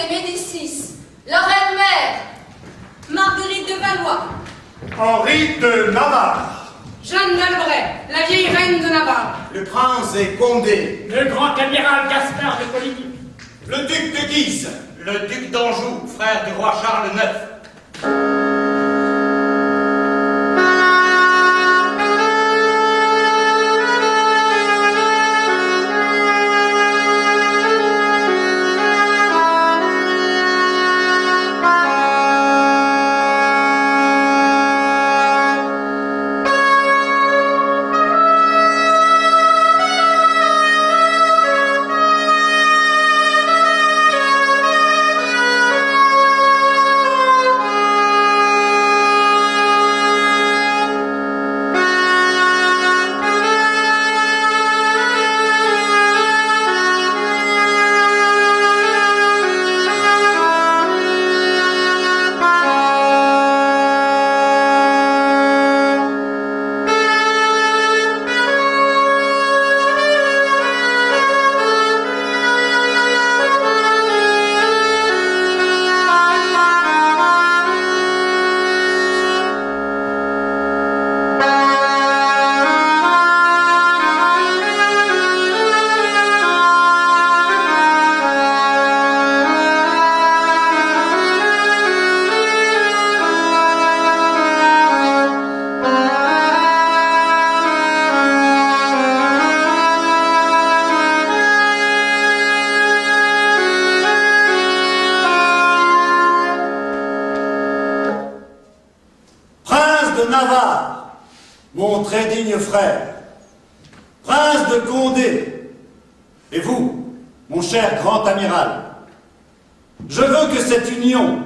des Médicis, la reine-mère. Marguerite de Valois. Henri de Navarre. Jeanne d'Albret, la vieille reine de Navarre. Le prince et Condé. Le grand amiral Gaspard de Coligny. Le duc de Guise. Le duc d'Anjou, frère du roi Charles IX. Navarre, mon très digne frère, prince de Condé, et vous, mon cher grand amiral, je veux que cette union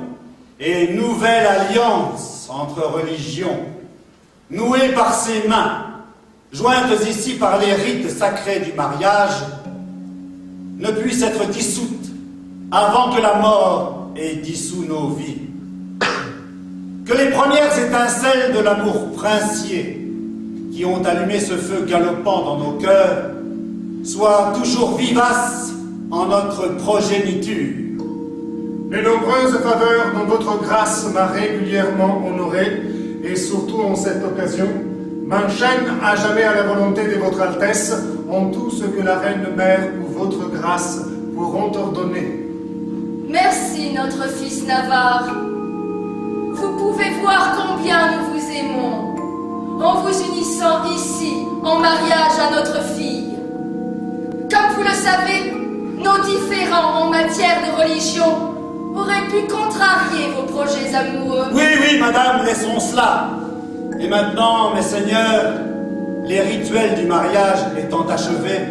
et nouvelle alliance entre religions, nouée par ces mains, jointes ici par les rites sacrés du mariage, ne puisse être dissoute avant que la mort ait dissous nos vies. Que les premières étincelles de l'amour princier qui ont allumé ce feu galopant dans nos cœurs soient toujours vivaces en notre progéniture. Les nombreuses faveurs dont votre grâce m'a régulièrement honoré, et surtout en cette occasion, m'enchaînent à jamais à la volonté de votre Altesse en tout ce que la Reine-Mère ou votre grâce pourront ordonner. Merci, notre fils Navarre. Vous pouvez voir combien nous vous aimons, en vous unissant ici, en mariage à notre fille. Comme vous le savez, nos différends en matière de religion auraient pu contrarier vos projets amoureux. Oui, oui, madame, laissons cela. Et maintenant, mes seigneurs, les rituels du mariage étant achevés,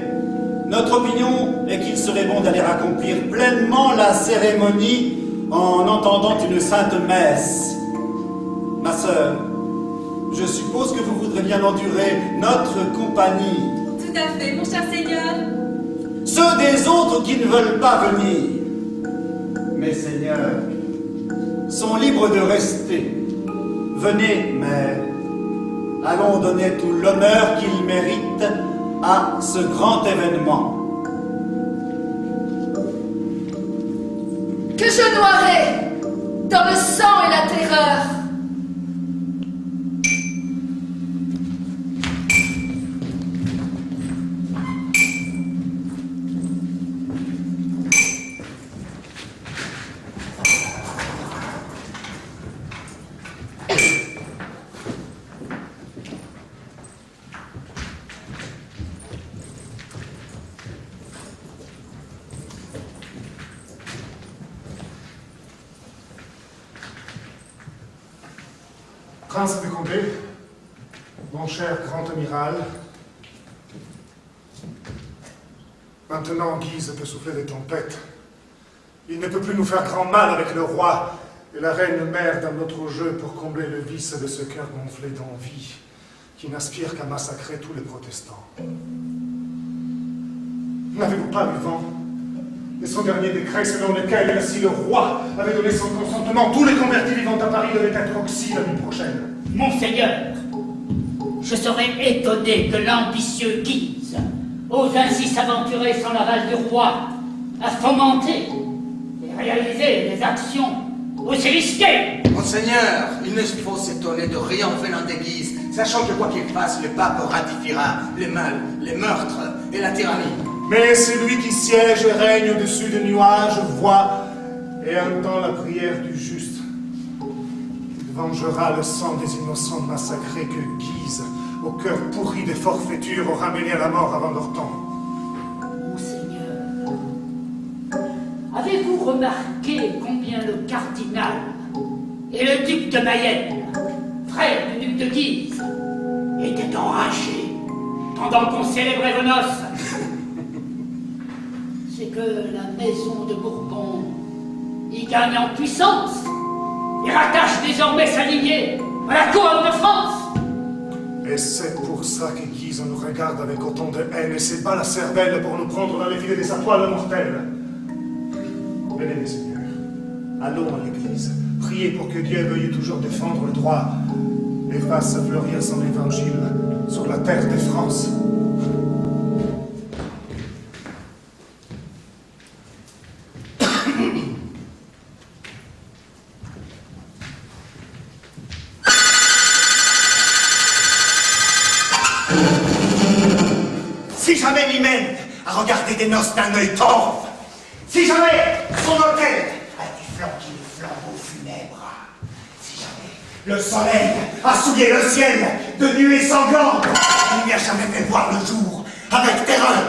notre opinion est qu'il serait bon d'aller accomplir pleinement la cérémonie en entendant une sainte messe. Ma sœur, je suppose que vous voudrez bien endurer notre compagnie. Tout à fait, mon cher Seigneur. Ceux des autres qui ne veulent pas venir, mes seigneurs, sont libres de rester. Venez, mère, allons donner tout l'honneur qu'ils méritent à ce grand événement. Que je noierai dans le sang et la terreur. Prince de Condé, mon cher grand amiral, maintenant Guise peut souffler des tempêtes. Il ne peut plus nous faire grand mal avec le roi et la reine-mère dans notre jeu pour combler le vice de ce cœur gonflé d'envie qui n'aspire qu'à massacrer tous les protestants. N'avez-vous pas eu vent de son dernier décret selon lequel, si le roi avait donné son consentement, tous les convertis vivant à Paris devaient être oxy la nuit prochaine? Monseigneur, je serais étonné que l'ambitieux Guise ose ainsi s'aventurer sans l'aval du roi, à fomenter et réaliser des actions aussi risquées. Monseigneur, il ne faut s'étonner de rien venant des Guises, sachant que quoi qu'il fasse, le pape ratifiera les mal, les meurtres et la tyrannie. Mais celui qui siège et règne au-dessus des nuages voit et entend la prière du juste. Il vengera le sang des innocents massacrés que Guise, au cœur pourri des forfaitures, aura mêlé à la mort avant leur temps. Monseigneur, avez-vous remarqué combien le cardinal et le duc de Mayenne, frère du duc de Guise, étaient enragés pendant qu'on célébrait vos noces? C'est que la maison de Bourbon y gagne en puissance et rattache désormais sa lignée à la couronne de France. Et c'est pour ça que Guise nous regarde avec autant de haine et s'ébat la cervelle pour nous prendre dans les filets des étoiles mortelles. Venez, mes seigneurs, allons à l'église, priez pour que Dieu veuille toujours défendre le droit et fasse fleurir son évangile sur la terre de France. Si jamais l'hymen a regardé des noces d'un œil torve, si jamais son hôtel a été flanqué de flambeaux funèbres, si jamais le soleil a souillé le ciel de nuées sanglantes, il n'y a jamais fait voir le jour avec terreur.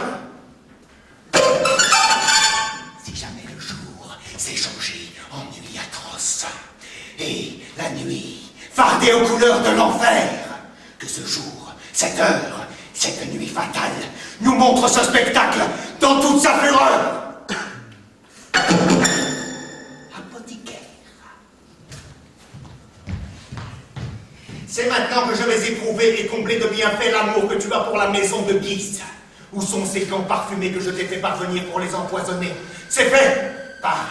Si jamais le jour s'est changé en nuit atroce, et la nuit fardée aux couleurs de l'enfer, que ce jour, cette heure, cette nuit fatale nous montre ce spectacle dans toute sa fureur. Apothicaire. C'est maintenant que je vais éprouver et combler de bienfaits l'amour que tu as pour la maison de Guise. Où sont ces gants parfumés que je t'ai fait parvenir pour les empoisonner? C'est fait. Parle.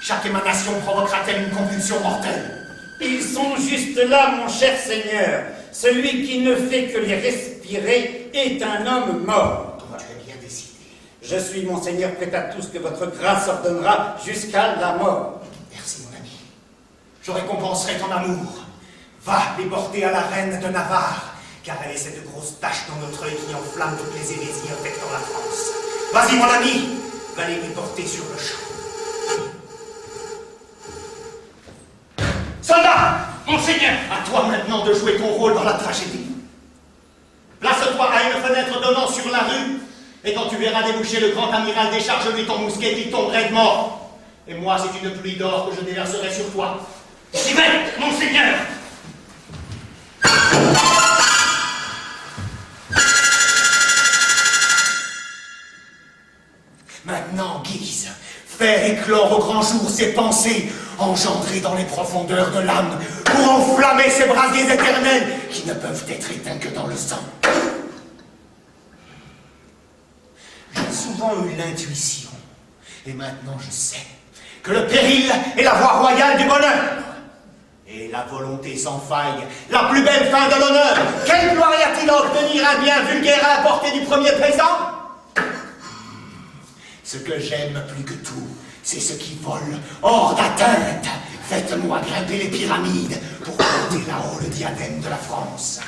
Chaque émanation provoquera-t-elle une convulsion mortelle? Ils sont juste là, mon cher Seigneur. Celui qui ne fait que les respirer est un homme mort. Tu as bien décidé. Je suis, mon Seigneur, prêt à tout ce que votre grâce ordonnera jusqu'à la mort. Merci, mon ami. Je récompenserai ton amour. Va les porter à la reine de Navarre, car elle est cette grosse tache dans notre œil qui enflamme toutes les hérésies infectant la France. Vas-y, mon ami, va les lui porter sur le champ. Soldat! Monseigneur, À toi maintenant de jouer ton rôle dans la tragédie. place-toi à une fenêtre donnant sur la rue, et quand tu verras déboucher le grand amiral, décharge-lui ton mousquet qui tomberait de mort. Et moi, c'est une pluie d'or que je déverserai sur toi. J'y vais, monseigneur! Maintenant, Guise, fais éclore au grand jour ces pensées engendrées dans les profondeurs de l'âme pour enflammer ces brasiers éternels qui ne peuvent être éteints que dans le sang. J'ai souvent eu l'intuition, et maintenant je sais, que le péril est la voie royale du bonheur. Et la volonté sans faille, la plus belle fin de l'honneur. Quelle gloire y a-t-il à obtenir un bien vulgaire à la portée du premier présent? Ce que j'aime plus que tout, c'est ce qui vole hors d'atteinte. Faites-moi grimper les pyramides pour porter là-haut le diadème de la France.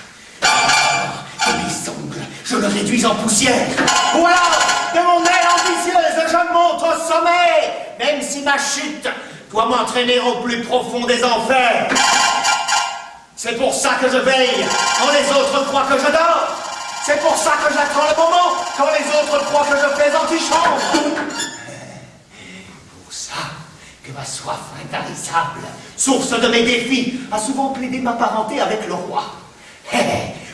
Alors, que mes ongles, je le réduis en poussière. Ou alors, de mon aile ambitieuse, je monte au sommet, même si ma chute doit m'entraîner au plus profond des enfers. C'est pour ça que je veille quand les autres croient que je dors. C'est pour ça que j'attends le moment quand les autres croient que je fais antichambre. Pour ça que ma soif intarissable, source de mes défis, a souvent plaidé ma parenté avec le roi.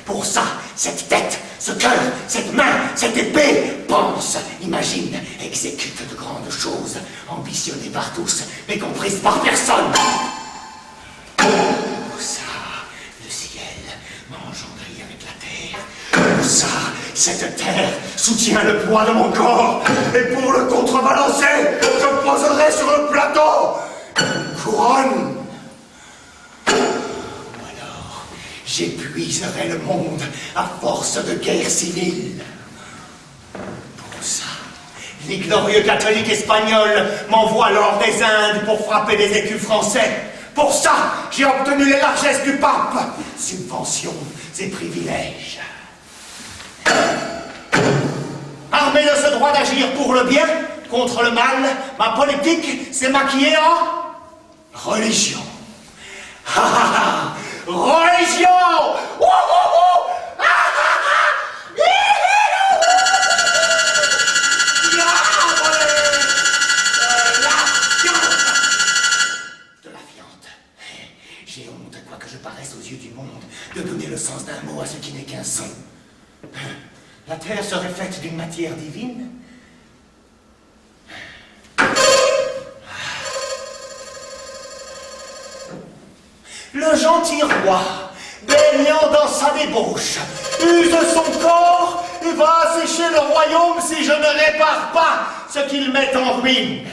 Pour ça, cette tête, ce cœur, cette main, cette épée pense, imagine, exécute de grandes choses, ambitionnées par tous, mais comprises par personne. Pour ça, le ciel m'a engendré avec la terre. Pour ça, cette terre soutient le poids de mon corps. Et pour le contrebalancer, je poserai sur le plateau une couronne. Ou alors, j'épuiserai le monde à force de guerre civile. Pour ça, les glorieux catholiques espagnols m'envoient l'or des Indes pour frapper des écus français. Pour ça, j'ai obtenu les largesses du pape. Subventions et privilèges. Armé de ce droit d'agir pour le bien, contre le mal, ma politique s'est maquillée en religion. Ha ha ha! Religion! Ouh, ouh, ouh! Ah, ah, ah! De la viande. J'ai honte, quoique je paraisse aux yeux du monde, de donner le sens d'un mot à ce qui n'est qu'un son. La terre serait faite d'une matière divine. Le gentil roi, baignant dans sa débauche, use son corps et va assécher le royaume si je ne répare pas ce qu'il met en ruine.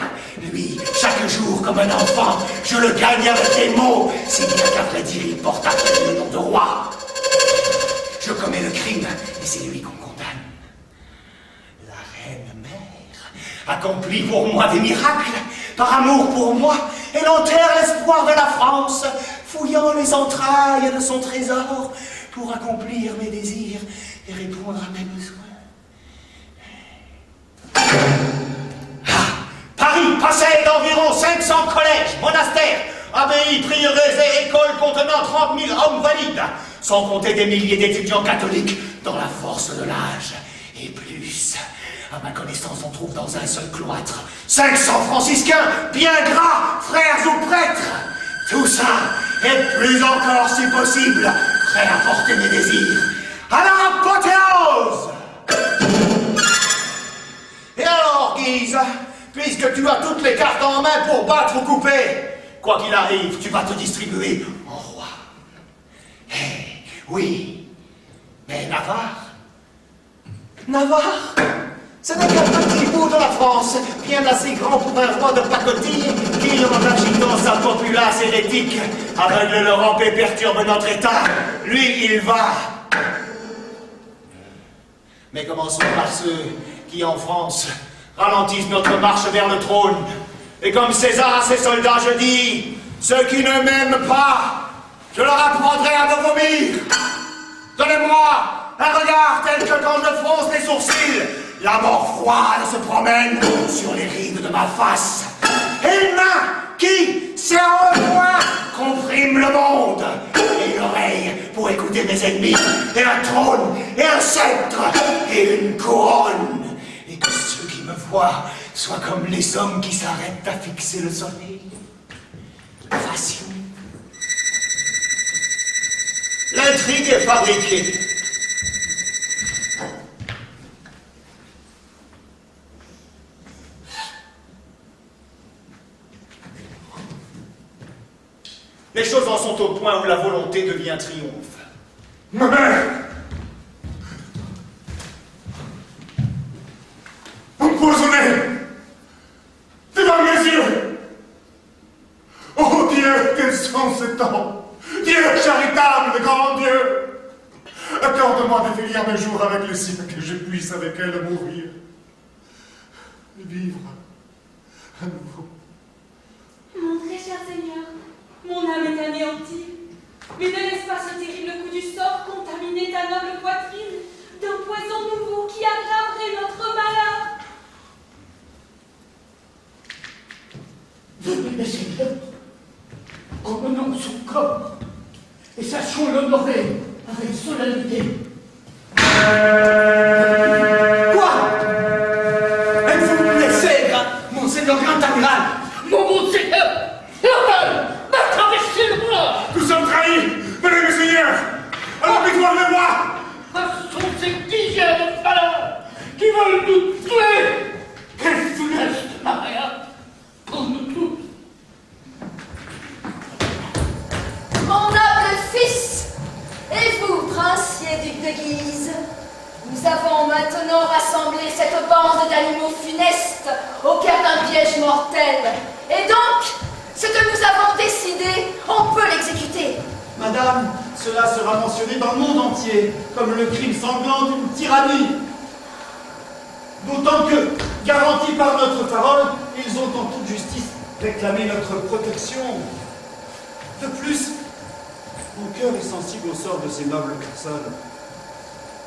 Lui, chaque jour, comme un enfant, je le gagne avec des mots, si bien qu'à vrai dire, il porte à peine le nom de roi. Je commets le crime, et c'est lui qu'on condamne. La reine mère accomplit pour moi des miracles, par amour pour moi, elle enterre l'espoir de la France, fouillant les entrailles de son trésor pour accomplir mes désirs et répondre à mes besoins. Paris possède environ 500 collèges, monastères, abbayes, prieurés et écoles contenant 30 000 hommes valides, sans compter des milliers d'étudiants catholiques dans la force de l'âge. Et plus, à ma connaissance, on trouve dans un seul cloître 500 franciscains, bien gras, frères ou prêtres. Tout ça, et plus encore si possible, prêt à porter mes désirs à l'apothéose. Et alors, Guise, puisque tu as toutes les cartes en main pour battre ou couper, quoi qu'il arrive, tu vas te distribuer en roi. Eh, oui, mais Navarre, ce n'est qu'un petit bout de la France, bien assez grand pour un roi de pacotille qui, en agitant sa populace hérétique, aveugle l'Europe et perturbe notre État. Lui, il va. Mais commençons par ceux qui, en France, ralentissent notre marche vers le trône. Et comme César à ses soldats, je dis, ceux qui ne m'aiment pas, je leur apprendrai à me vomir. Donnez-moi un regard tel que quand je fronce les sourcils, la mort froide se promène sur les rides de ma face. Et une main qui, serrant le poing, comprime le monde. Et une oreille pour écouter mes ennemis. Et un trône, et un sceptre, et une couronne. Et que ceux qui me voient soient comme les hommes qui s'arrêtent à fixer le soleil. Facile. L'intrigue est fabriquée. Les choses en sont au point où la volonté devient triomphe. Ma mère! Empoisonné! Devant mes yeux! Oh Dieu, quels sont ces temps! Dieu charitable, grand Dieu! Accorde-moi de finir mes jours avec le sien, que je puisse avec elle mourir. Vivre à nouveau. Mon très cher Seigneur, mon âme est anéantie. Mais ne laisse pas ce terrible coup du sort contaminer ta noble poitrine d'un poison nouveau qui aggraverait notre malheur. Venez, mes seigneurs, emmenons son corps et sachons l'honorer avec solennité. Quoi? Êtes-vous blessé, monseigneur grand amiral? Mon monseigneur, l'horreur m'a traversé le bras. Nous sommes trahis! Venez, mes seigneurs! Alors, victoire de moi! Ce sont ces dizaines de malheurs qui veulent nous tuer. Quelle funeste Maria pour nous tous. Mon noble fils, et vous, princier duc de Guise, nous avons maintenant rassemblé cette bande d'animaux funestes au cœur d'un piège mortel. Et donc, ce que nous avons décidé, on peut l'exécuter. Madame, cela sera mentionné dans le monde entier comme le crime sanglant d'une tyrannie. D'autant que garantis par notre parole, ils ont en toute justice réclamé notre protection. De plus, mon cœur est sensible au sort de ces nobles personnes,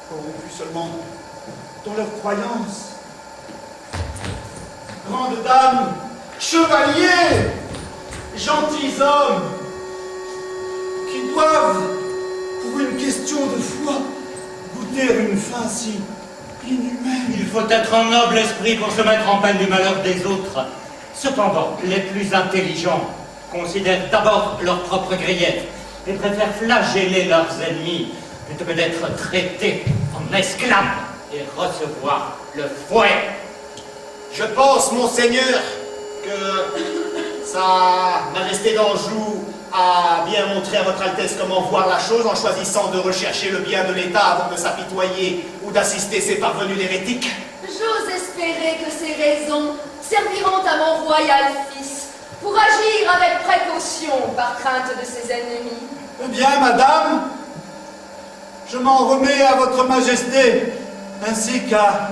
corrompues seulement dans leur croyance. Grandes dames, chevaliers, gentilshommes, qui doivent, pour une question de foi, goûter une fin si inhumaine. Il faut être un noble esprit pour se mettre en peine du malheur des autres. Cependant, les plus intelligents considèrent d'abord leurs propres griefs et préfèrent flageller leurs ennemis plutôt que d'être traités en esclaves et recevoir le fouet. Je pense, monseigneur, que sa majesté d'Anjou a bien montré à votre Altesse comment voir la chose en choisissant de rechercher le bien de l'État avant de s'apitoyer ou d'assister ses parvenus hérétiques. J'ose espérer que ces raisons serviront à mon royal fils pour agir avec précaution par crainte de ses ennemis. Eh bien, madame, je m'en remets à votre majesté, ainsi qu'à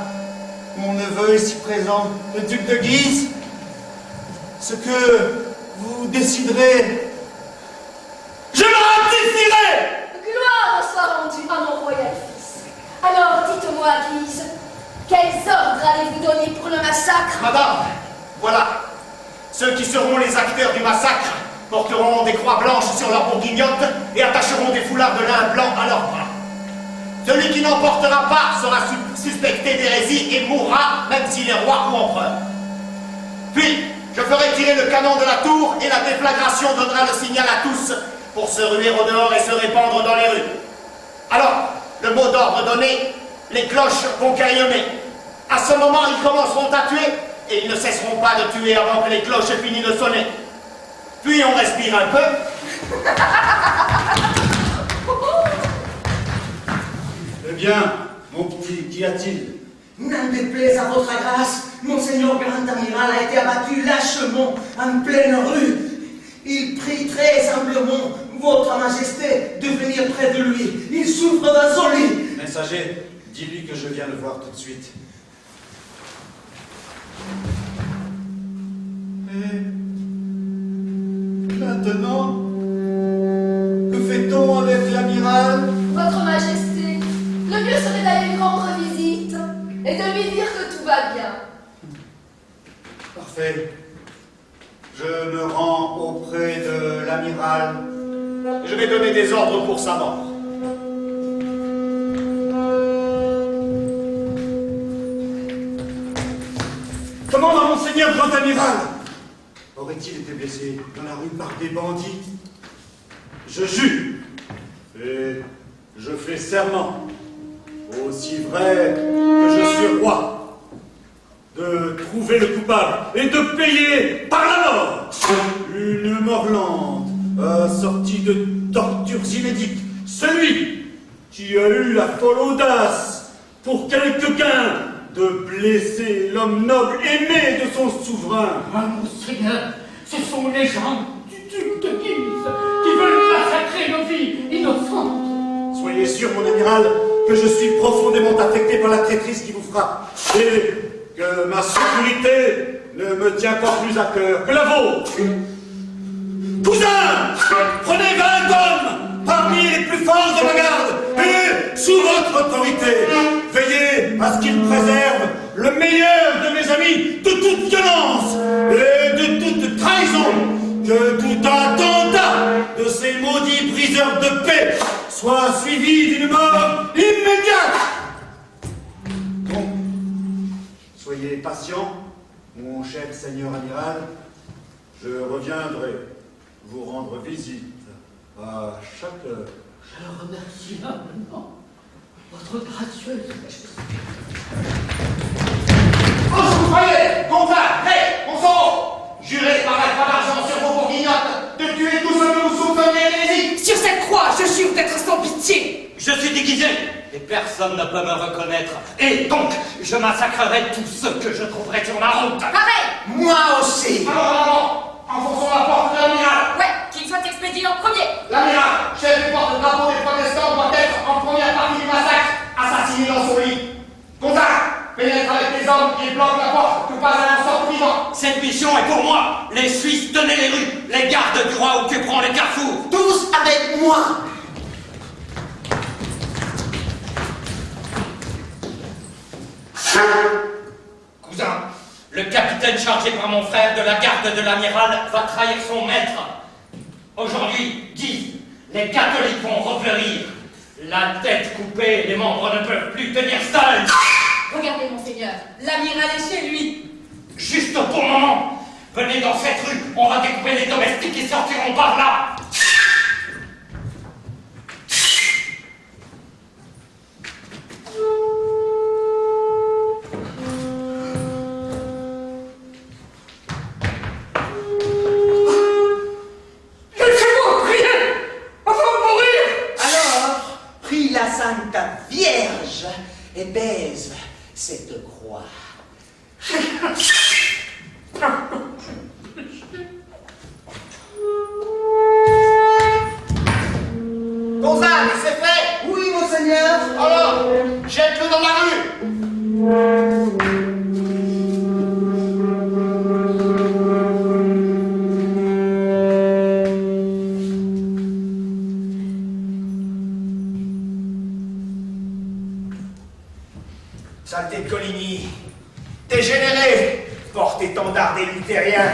mon neveu ici présent, le duc de Guise. Ce que vous déciderez, je le ratifierai! Gloire soit rendue à mon royal fils. Alors, dites-moi, Guise, quels ordres allez-vous donner pour le massacre? Madame, voilà. Ceux qui seront les acteurs du massacre porteront des croix blanches sur leurs bourguignottes et attacheront des foulards de lin blanc à leurs bras. Celui qui n'en portera pas sera suspecté d'hérésie et mourra, même s'il est roi ou empereur. Puis, je ferai tirer le canon de la tour et la déflagration donnera le signal à tous pour se ruer au dehors et se répandre dans les rues. Alors, le mot d'ordre donné, les cloches vont carillonner. À ce moment, ils commenceront à tuer et ils ne cesseront pas de tuer avant que les cloches aient fini de sonner. Puis on respire un peu. Eh bien, mon petit, qu'y a-t-il? N'en déplaise à votre grâce, Monseigneur Grand Amiral a été abattu lâchement en pleine rue. Il prie très humblement votre majesté de venir près de lui. Il souffre dans son lit. Messager, dis-lui que je viens le voir tout de suite. Et maintenant, que fait-on avec l'amiral? Votre Majesté, le mieux serait d'aller lui rendre visite et de lui dire que tout va bien. Parfait. Je me rends auprès de l'amiral. Je vais donner des ordres pour sa mort. Commandant Monseigneur Grand Amiral, aurait-il été blessé dans la rue par des bandits? Je jure et je fais serment, aussi vrai que je suis roi, de trouver le coupable et de payer par la mort une mort lente, assortie de tortures inédites. Celui qui a eu la folle audace pour quelque gain de blesser l'homme noble aimé de son souverain. Ah, monseigneur, ce sont les gens du duc de Guise qui veulent massacrer nos vies innocentes. Soyez sûr, mon amiral, que je suis profondément affecté par la traîtrise qui vous frappe et que ma sécurité ne me tient pas plus à cœur que la vôtre. Cousin, prenez 20 hommes parmi les plus forts de ma garde et, sous votre autorité, veillez à ce qu'ils préservent le meilleur de mes amis de toute violence et de toute trahison, que tout attentat de ces maudits briseurs de paix soit suivi d'une mort immédiate. Donc, soyez patient, mon cher seigneur amiral, je reviendrai vous rendre visite à chaque heure. Je le remercie humblement, votre gracieuse majesté. Oh, vous croyez, contrat, prêt, on s'en jurez par la croix d'argent sur vos bourguignottes de tuer tous ceux que vous soupçonnez d'hérésie. Sur cette croix, je jure d'être sans pitié. Je suis déguisé et personne ne peut me reconnaître. Et donc, je massacrerai tous ceux que je trouverai sur ma route. Pareil! Moi aussi. Alors, enfonçons la porte de l'amiral. Ouais, qu'il soit expédié en premier. L'amiral, chef du porte-drapeau des protestants, doit être en première partie du massacre, assassiné dans son lit. Contact, pénètre avec les hommes et bloque la porte. Tenez les rues, les gardes du roi occuperont les carrefours. Tous avec moi. Cousin, le capitaine chargé par mon frère de la garde de l'amiral va trahir son maître. Aujourd'hui, Guise, les catholiques vont refleurir. La tête coupée, les membres ne peuvent plus tenir seuls. Regardez, monseigneur, l'amiral est chez lui. Juste au bon moment. Venez dans cette rue, on va découper les domestiques qui sortiront par là. Laissez-moi prier avant de mourir. Alors, prie la Sainte Vierge et baise cette croix. Gonzague, c'est fait! Oui, monseigneur. Alors, jette-le dans la rue! Saleté de Coligny, dégénéré, porte-étendard des Luthériens.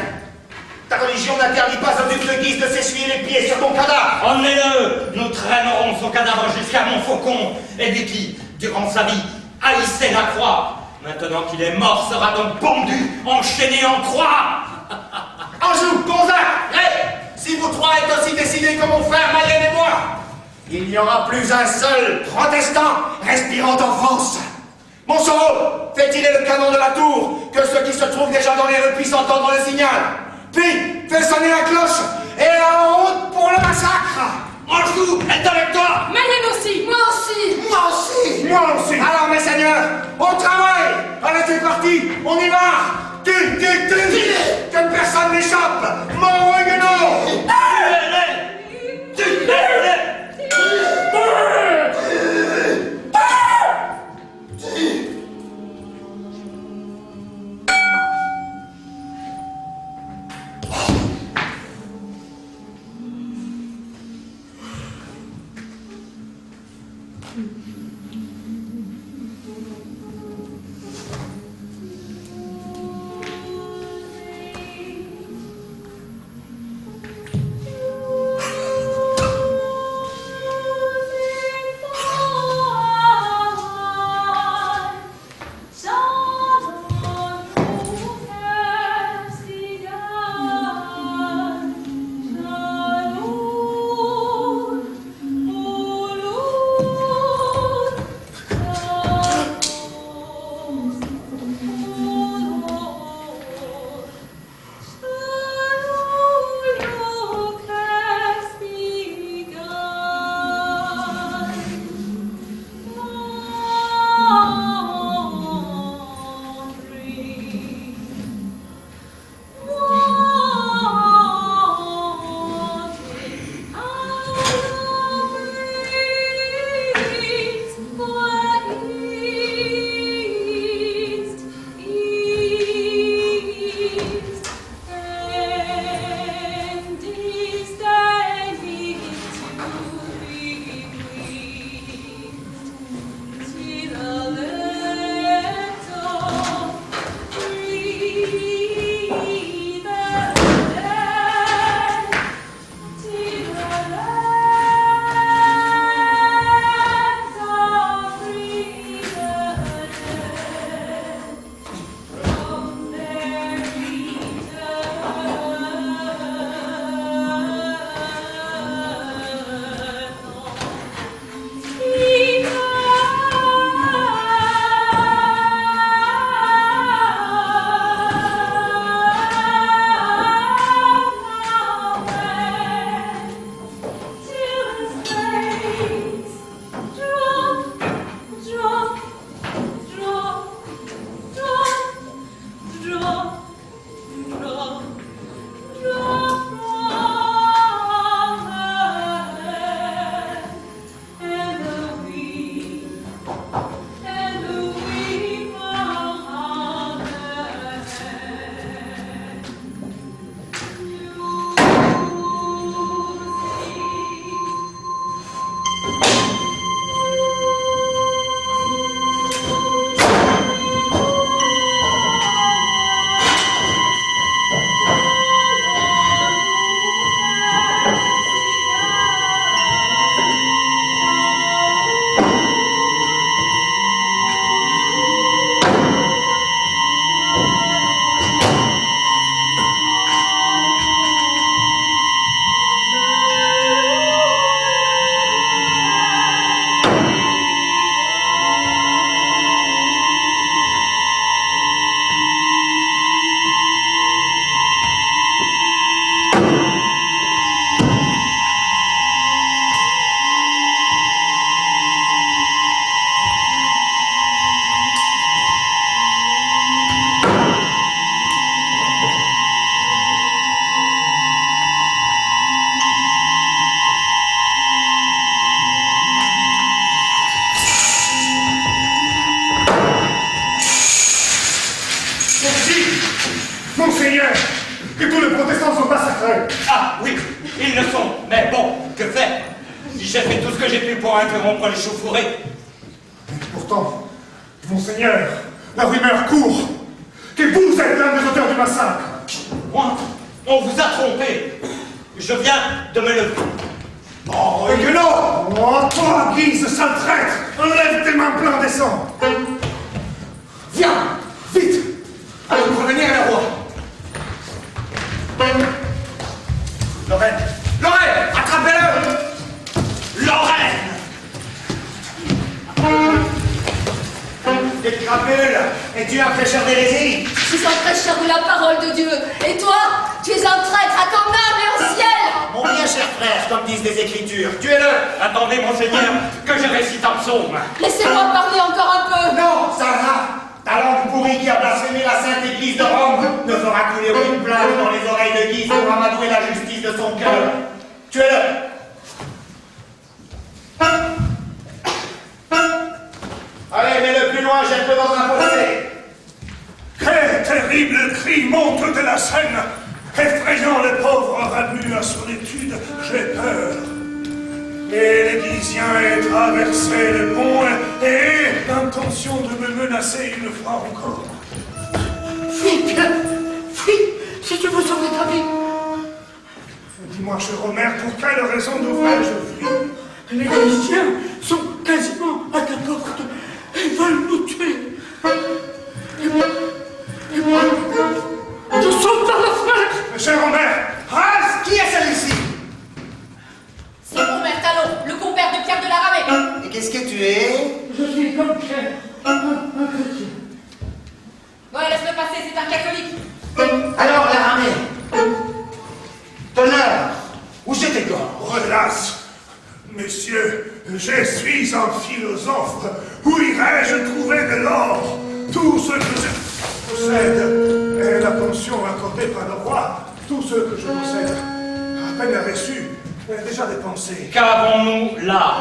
Ta religion n'interdit pas au duc de Guise de s'essuyer les pieds sur ton cadavre. Emmenez-le! Nous traînerons son cadavre jusqu'à Montfaucon. Et lui qui, durant sa vie, haïssait la croix, maintenant qu'il est mort, sera donc pendu, enchaîné en croix. Anjou, Gonzague, si vous trois êtes aussi décidés que mon frère Mayenne et moi, il n'y aura plus un seul protestant respirant en France. Montsoreau, faites tirer le canon de la tour, que ceux qui se trouvent déjà dans les rues puissent entendre le signal. Puis, fais sonner la cloche, et en route pour le massacre. Anjou est avec toi! Mayenne aussi, moi aussi. Moi aussi. Moi aussi. Alors, mes seigneurs, au travail. Allez, c'est parti, on y va. Tue, que personne n'échappe. Mon Huguenot. Tuez-les! Tuez-les! J'ai fait tout ce que j'ai pu pour interrompre l'échauffourée. Pourtant, monseigneur, la rumeur court que vous êtes l'un des auteurs du massacre. Moi, on vous a trompé. Je viens de me lever. Oh, et que non! Oh, toi, Guise, sale traître! Enlève tes mains pleines de sang! Viens, vite! Allons prévenir le roi. Lorraine! Lorraine! Attrapez-le! Lorraine! T'es crapule! Es-tu un prêcheur d'hérésie? Je suis un prêcheur de la parole de Dieu. Et toi, tu es un traître à ton âme et au ciel. Mon bien cher frère, comme disent les Écritures, tuez-le! Attendez, monseigneur, que je récite un psaume. Laissez-moi parler encore un peu. Non, Sarah! Ta langue pourrie qui a blasphémé la Sainte Église de Rome ne fera couler aucune plainte dans les oreilles de Guise pour amadouer la justice de son cœur. Tuez-le! Allez, mets-le plus loin, jette-le dans un fossé. Quel terrible cri monte de la Seine, effrayant le pauvre rabu à son étude. J'ai peur. Et l'Églysien est traversé le pont et l'intention de me menacer une fois encore. Fuis, Pierre! Fuis, si tu veux sauver ta vie! Dis-moi, cher Omer, pour quelle raison devrais-je fuir? Les Chrétiens sont quasiment à ta porte. Ils veulent nous tuer. Et moi, je saute par la fenêtre. Cher Omer, reste! Qui est celui-ci? C'est Omer Talon, le compère de Pierre de la Ramée. Et qu'est-ce que tu es? Je suis comme Pierre, un chrétien. Ouais, laisse-le passer, c'est un catholique. Alors, la ramée. Tonnerre, où je t'égore? Relasse, messieurs, je suis un philosophe. Où irais-je trouver de l'or? Tout ce que je possède est la pension accordée par le roi. Tout ce que je possède, à peine reçu, est déjà dépensé. Qu'avons-nous là?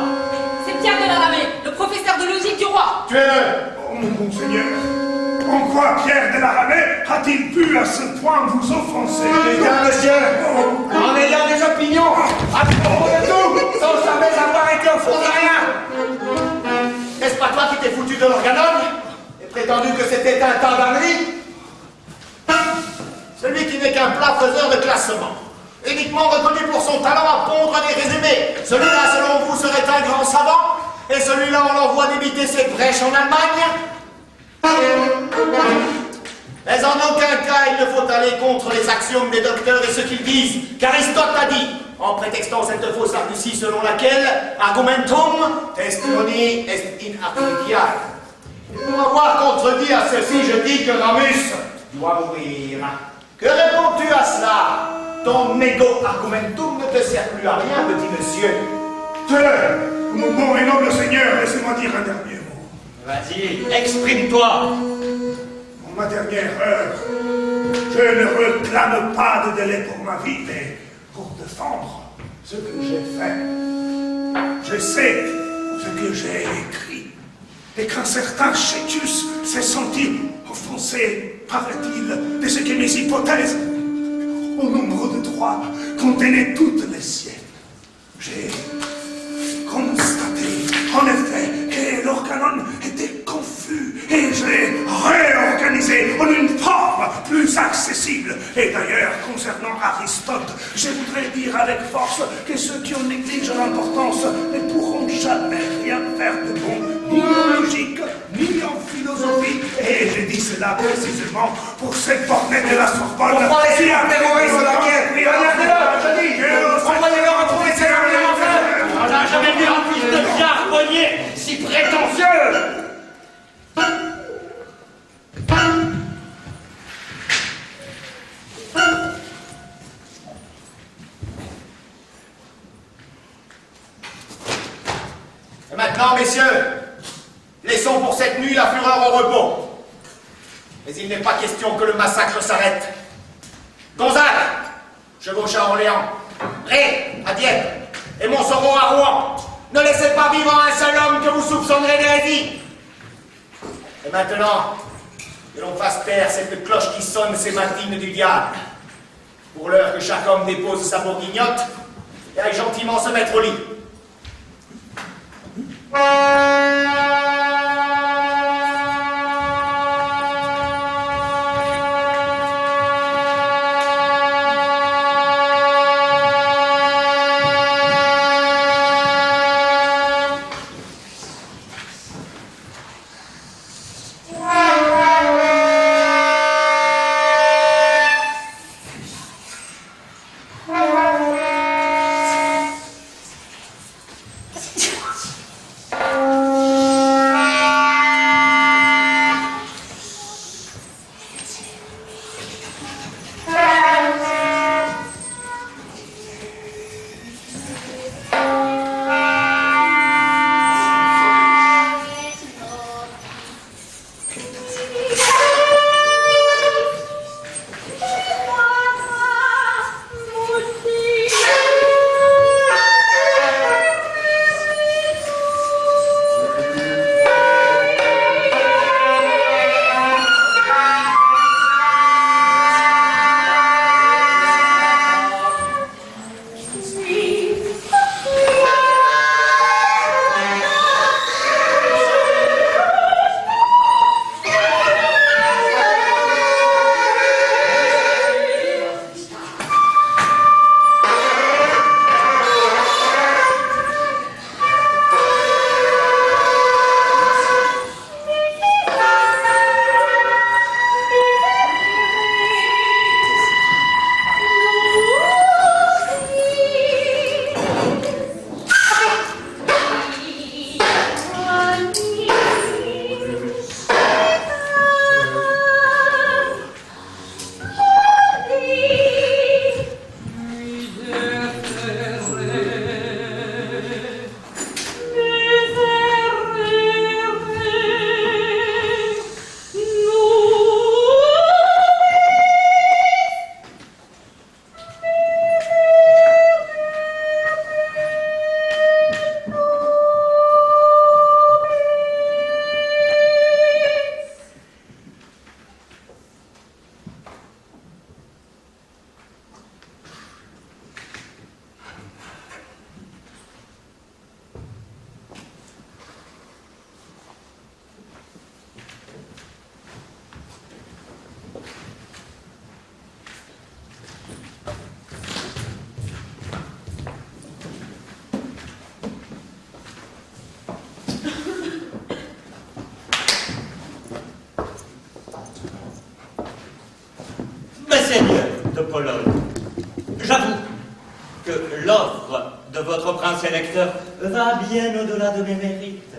C'est Pierre de la Ramée, le professeur de logique du roi. Tuez-le! Oh mon monseigneur, en quoi Pierre de la Ramée a-t-il pu à ce point vous offenser? Putain, monsieur, en ayant des opinions à propos de tout, sans jamais avoir été au fond de rien. N'est-ce pas toi qui t'es foutu de l'organon et prétendu que c'était un temps d'Amérique? Celui qui n'est qu'un plat faiseur de classement, uniquement reconnu pour son talent à pondre des résumés. Celui-là, selon vous, serait un grand savant, et celui-là, on l'envoie débiter ses brèches en Allemagne. Mais en aucun cas, il ne faut aller contre les axiomes des docteurs et ce qu'ils disent, qu'Aristote a dit, en prétextant cette fausse argutie selon laquelle argumentum testimoni est in artificial. Et pour avoir contredit à ceci, je dis que Ramus doit mourir. Que réponds-tu à cela? Ton ego argumentum ne te sert plus à rien, petit monsieur. Tuez-le! Mon bon et noble seigneur, laissez-moi dire un dernier mot. Vas-y, exprime-toi. En ma dernière heure, je ne réclame pas de délai pour ma vie, mais pour défendre ce que j'ai fait. Je sais ce que j'ai écrit, et qu'un certain Chétus s'est senti offensé, paraît-il, de ce que mes hypothèses, au nombre de 3, contenaient toutes les siennes. J'ai constaté, en effet, que l'organon était confus, et je l'ai réorganisé en une forme plus accessible. Et d'ailleurs, concernant Aristote, je voudrais dire avec force que ceux qui en négligent l'importance ne pourront jamais rien faire de bon, ni en logique, ni en philosophie. Et je dis cela précisément pour cette bornette de la Sorbonne. On va laisser un terroriste la guerre. Regardez-le, je dis. Envoyez-le retrouver ses arguments. On n'a jamais vu un fils de charbonnier si prétentieux. Et maintenant, messieurs, laissons pour cette nuit la fureur au repos. Mais il n'est pas question que le massacre s'arrête. Gonzague, chevauche à Orléans, Ré à Dieppe et Montsoreau à Rouen. Ne laissez pas vivre un seul homme que vous soupçonnerez d'hérésie. Et maintenant, que l'on fasse taire cette cloche qui sonne ces matines du diable. Pour l'heure que chaque homme dépose sa bourguignotte et aille gentiment se mettre au lit. Seigneur de Pologne, j'avoue que l'offre de votre prince électeur va bien au-delà de mes mérites.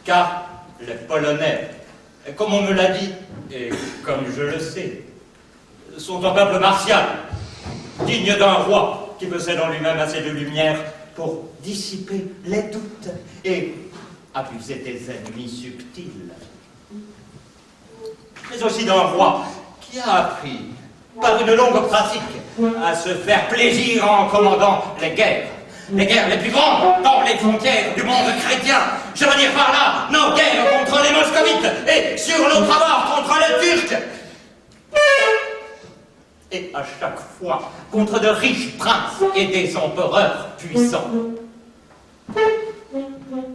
Car les Polonais, comme on me l'a dit, et comme je le sais, sont un peuple martial, digne d'un roi qui possède en lui-même assez de lumière pour dissiper les doutes et abuser des ennemis subtils. Mais aussi d'un roi qui a appris, par une longue pratique, à se faire plaisir en commandant les guerres les plus grandes dans les frontières du monde chrétien. Je veux dire par là, nos guerres contre les moscovites et sur l'autre bord contre les Turcs. Et à chaque fois contre de riches princes et des empereurs puissants.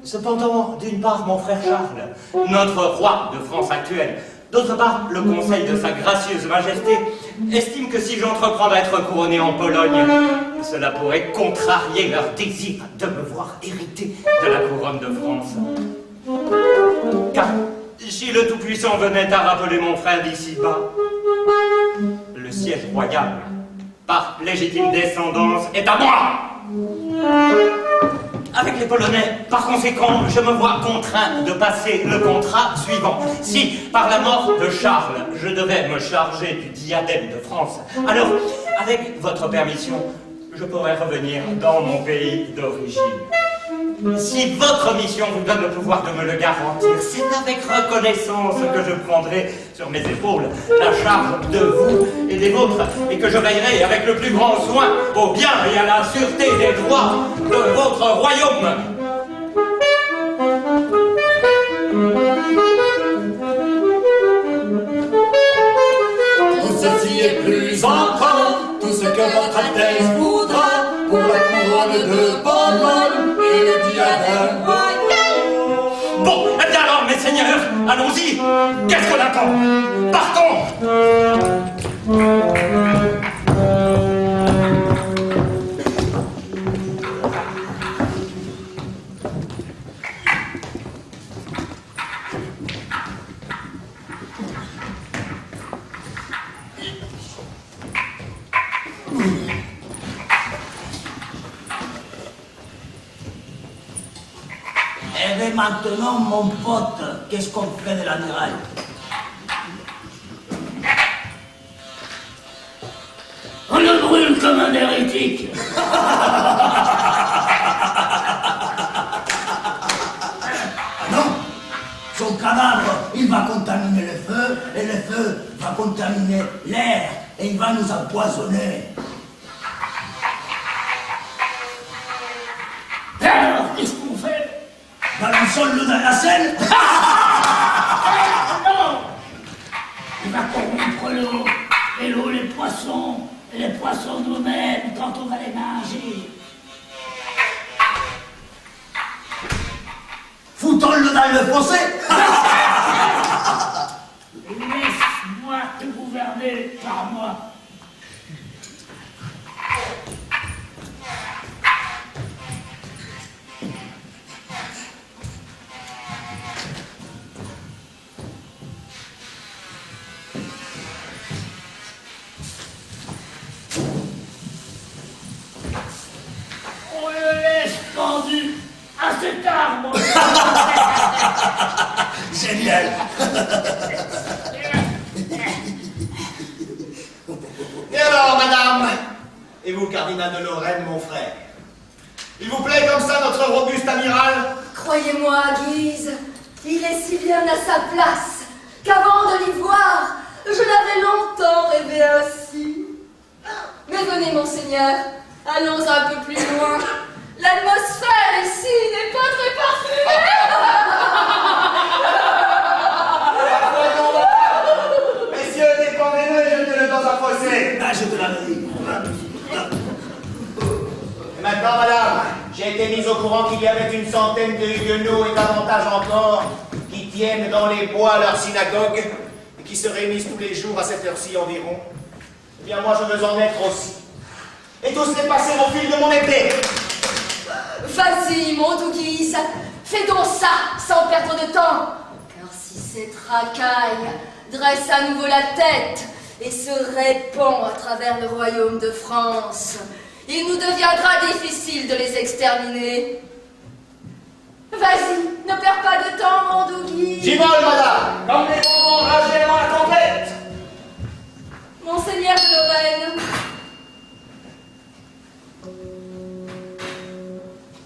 Cependant, d'une part, mon frère Charles, notre roi de France actuelle, d'autre part, le conseil de sa gracieuse majesté estime que si j'entreprends d'être couronné en Pologne, cela pourrait contrarier leur désir de me voir hériter de la couronne de France. Car si le Tout-Puissant venait à rappeler mon frère d'ici-bas, le siège royal, par légitime descendance, est à moi. Avec les Polonais, par conséquent, je me vois contraint de passer le contrat suivant. Si, par la mort de Charles, je devais me charger du diadème de France, alors, avec votre permission, je pourrais revenir dans mon pays d'origine. Si votre mission vous donne le pouvoir de me le garantir, c'est avec reconnaissance que je prendrai sur mes épaules la charge de vous et des vôtres, et que je veillerai avec le plus grand soin au bien et à la sûreté des droits de votre royaume. Tout ceci est plus encore, tout ce que votre Altesse voudra, pour la couronne de Pologne et le diadème royal. Allons-y. Qu'est-ce qu'on attend? Partons. Eh bien maintenant, mon pote, qu'est-ce qu'on fait de l'amiral? On le brûle comme un hérétique. Non, son cadavre, il va contaminer le feu, et le feu va contaminer l'air, et il va nous empoisonner. Et alors, qu'est-ce qu'on fait? Balançons-le dans la Seine. Non! Il va corrompre l'eau, et l'eau les poissons, et les poissons nous-mêmes quand on va les manger. Foutons-le dans le fossé. Laisse-moi te gouverner par moi. On le laisse pendu à cet arbre. Génial. Et alors, madame? Et vous, cardinal de Lorraine, mon frère? Il vous plaît comme ça, notre robuste amiral? Croyez-moi, Guise, il est si bien à sa place qu'avant de l'y voir, je l'avais longtemps rêvé ainsi. Mais venez, monseigneur, allons un peu plus loin. L'atmosphère ici n'est pas très parfumée. Messieurs, défendez-le et jetez-le dans un fossé. Ah, je te l'avais dit. Et maintenant, madame, j'ai été mise au courant qu'il y avait une centaine de huguenots et davantage encore qui tiennent dans les bois leur synagogue et qui se réunissent tous les jours à cette heure-ci environ. Eh bien, moi, je veux en être aussi. Et tous les passer au fil de mon épée. Vas-y, mon doux Guise, fais donc ça sans perdre de temps. Car si cette racaille dresse à nouveau la tête et se répand à travers le royaume de France, il nous deviendra difficile de les exterminer. Vas-y, ne perds pas de temps, mon doux Guise. J'y vole, madame, comme les bons enragés avant la tempête. Monseigneur de Lorraine,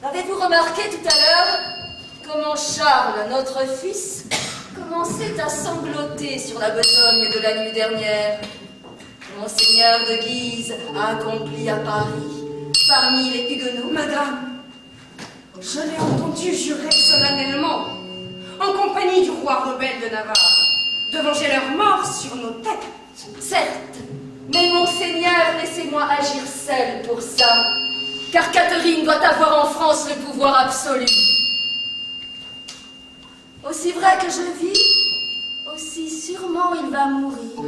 avez-vous remarqué tout à l'heure comment Charles, notre fils, commençait à sangloter sur la besogne de la nuit dernière? Monseigneur de Guise a accompli à Paris, parmi les Huguenots. Madame, je l'ai entendu jurer solennellement, en compagnie du roi rebelle de Navarre, de venger leur mort sur nos têtes. Certes, mais monseigneur, laissez-moi agir seul pour ça, car Catherine doit avoir en France le pouvoir absolu. Aussi vrai que je vis, aussi sûrement il va mourir.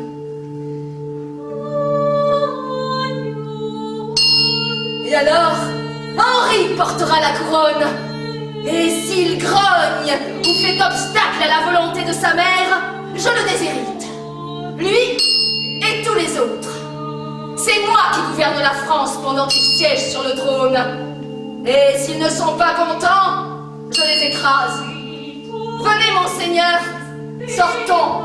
Et alors, Henri portera la couronne. Et s'il grogne ou fait obstacle à la volonté de sa mère, je le déshérite. Lui et tous les autres. C'est moi qui gouverne la France pendant qu'il siège sur le trône. Et s'ils ne sont pas contents, je les écrase. Venez, monseigneur, sortons.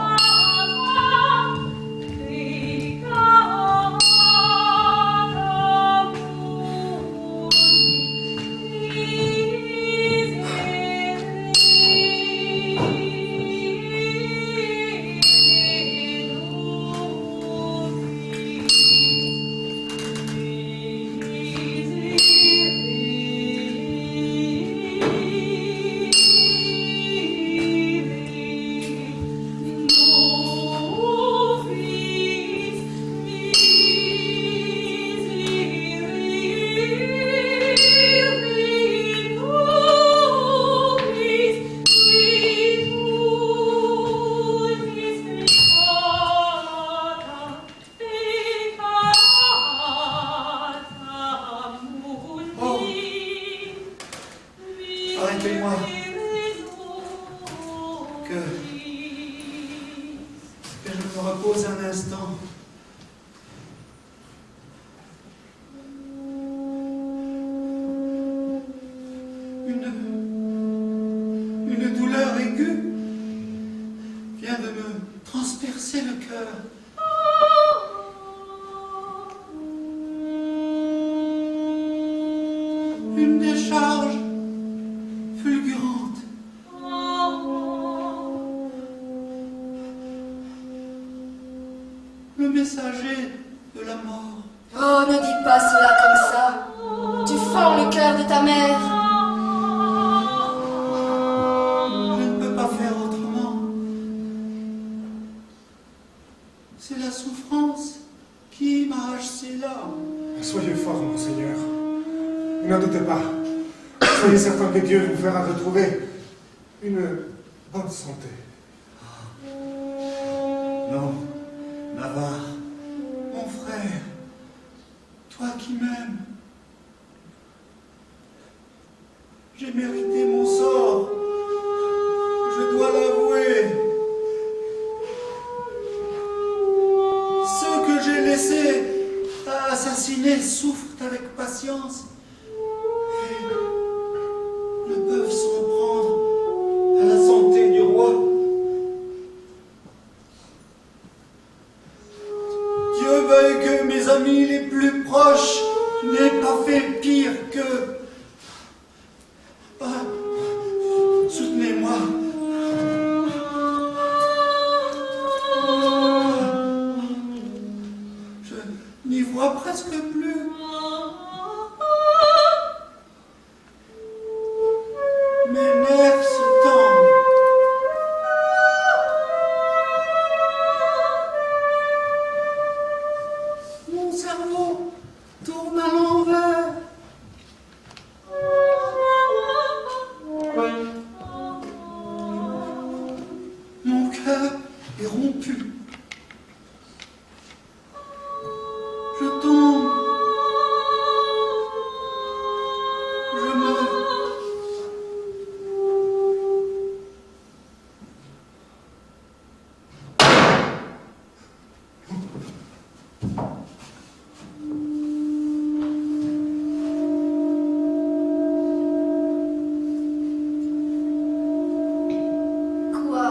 Arrêtez-moi. Que je me repose un instant. Une douleur aiguë vient de me transpercer le cœur. Une décharge fulgurante. Le messager de la mort. Oh, ne dis pas cela comme ça. Tu fends le cœur de ta mère. Je ne peux pas faire autrement. C'est la souffrance qui m'arrache ses larmes. Soyez fort, monseigneur. Ne doutez pas. Soyez certain que Dieu vous fera retrouver une bonne santé. Non, Navarre, mon frère, toi qui m'aimes, j'ai mérité mon sort, je dois l'avouer. Ceux que j'ai laissés assassiner souffrent avec patience et ne peuvent s'en prendre à la santé du roi. Dieu veuille que mes amis les plus proches n'aient pas fait pire que... Ah, soutenez-moi. Je n'y vois presque plus. Mes nerfs se tendent. Mon cerveau tourne à l'envers. Mon cœur est rompu. Je tombe. Je meurs. Quoi?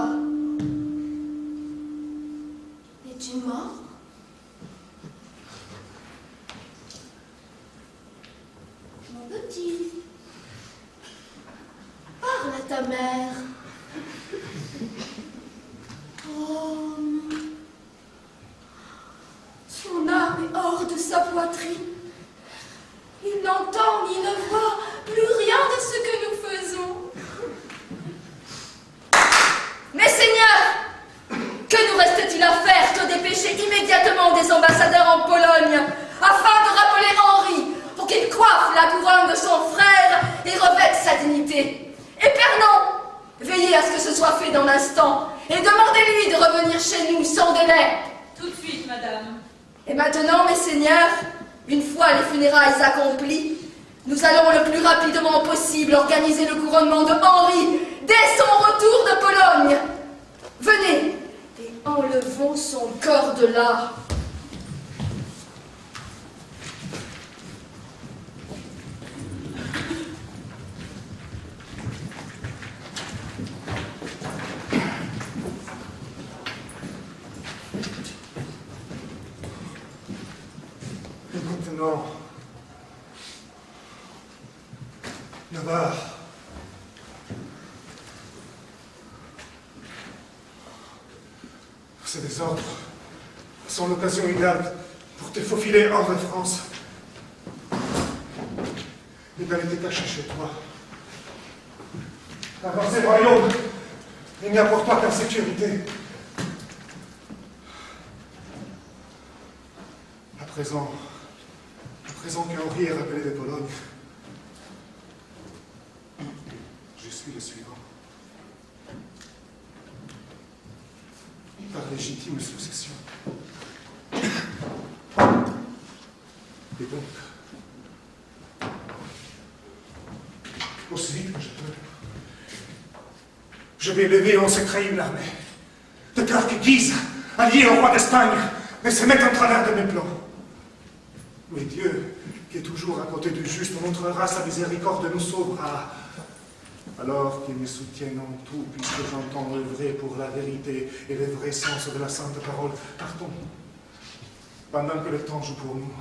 Es-tu mort? Mon petit, parle à ta mère. Oh, son âme est hors de sa poitrine. Il n'entend ni ne voit plus rien de ce que nous faisons. Mais Seigneur, que nous reste-t-il à faire que dépêcher immédiatement des ambassadeurs en Pologne afin de rappeler Henri pour qu'il coiffe la couronne de son frère et revête sa dignité? Et Pernon, veillez à ce que ce soit fait dans l'instant et demandez-lui de revenir chez nous sans délai. Tout de suite, madame. Et maintenant, mes seigneurs, une fois les funérailles accomplies, nous allons le plus rapidement possible organiser le couronnement de Henri dès son retour de Pologne. Venez et enlevons son corps de là. Et maintenant, Navarre, ces désordres sont l'occasion idéale pour te faufiler hors de France. Il n'a été caché chez toi. Car dans ces royaumes, il n'y a pour toi qu'en sécurité. À présent qu'Henri est rappelé de Pologne, je suis le suivant. Par légitime succession. Et donc, aussi vite que je peux. Je vais lever en secret une armée, de peur que Guise, allié au roi d'Espagne, ne se mette en travers de mes plans. Mais Dieu, qui est toujours à côté du juste, montrera sa miséricorde et nous sauvera. Alors qu'il me soutienne en tout, puisque j'entends œuvrer pour la vérité et le vrai sens de la sainte parole. Partons, pendant que le temps joue pour nous.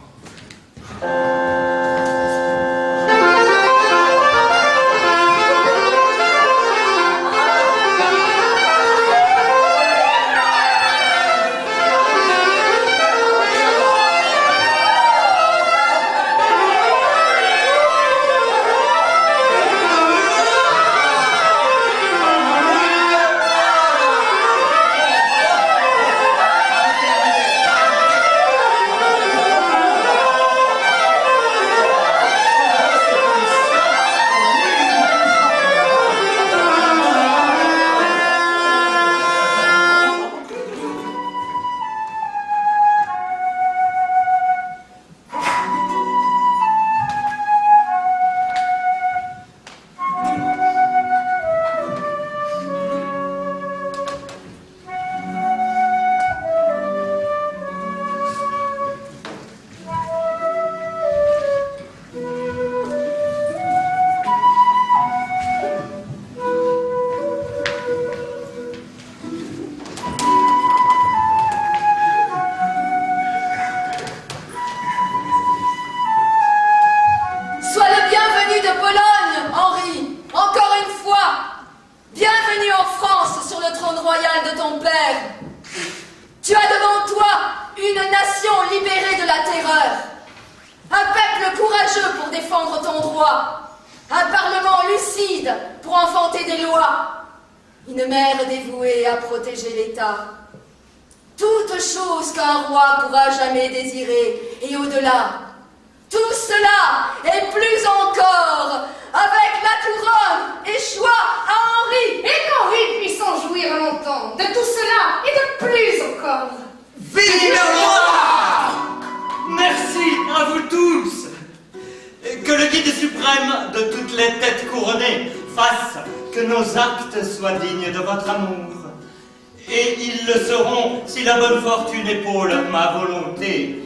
La bonne fortune épaule ma volonté,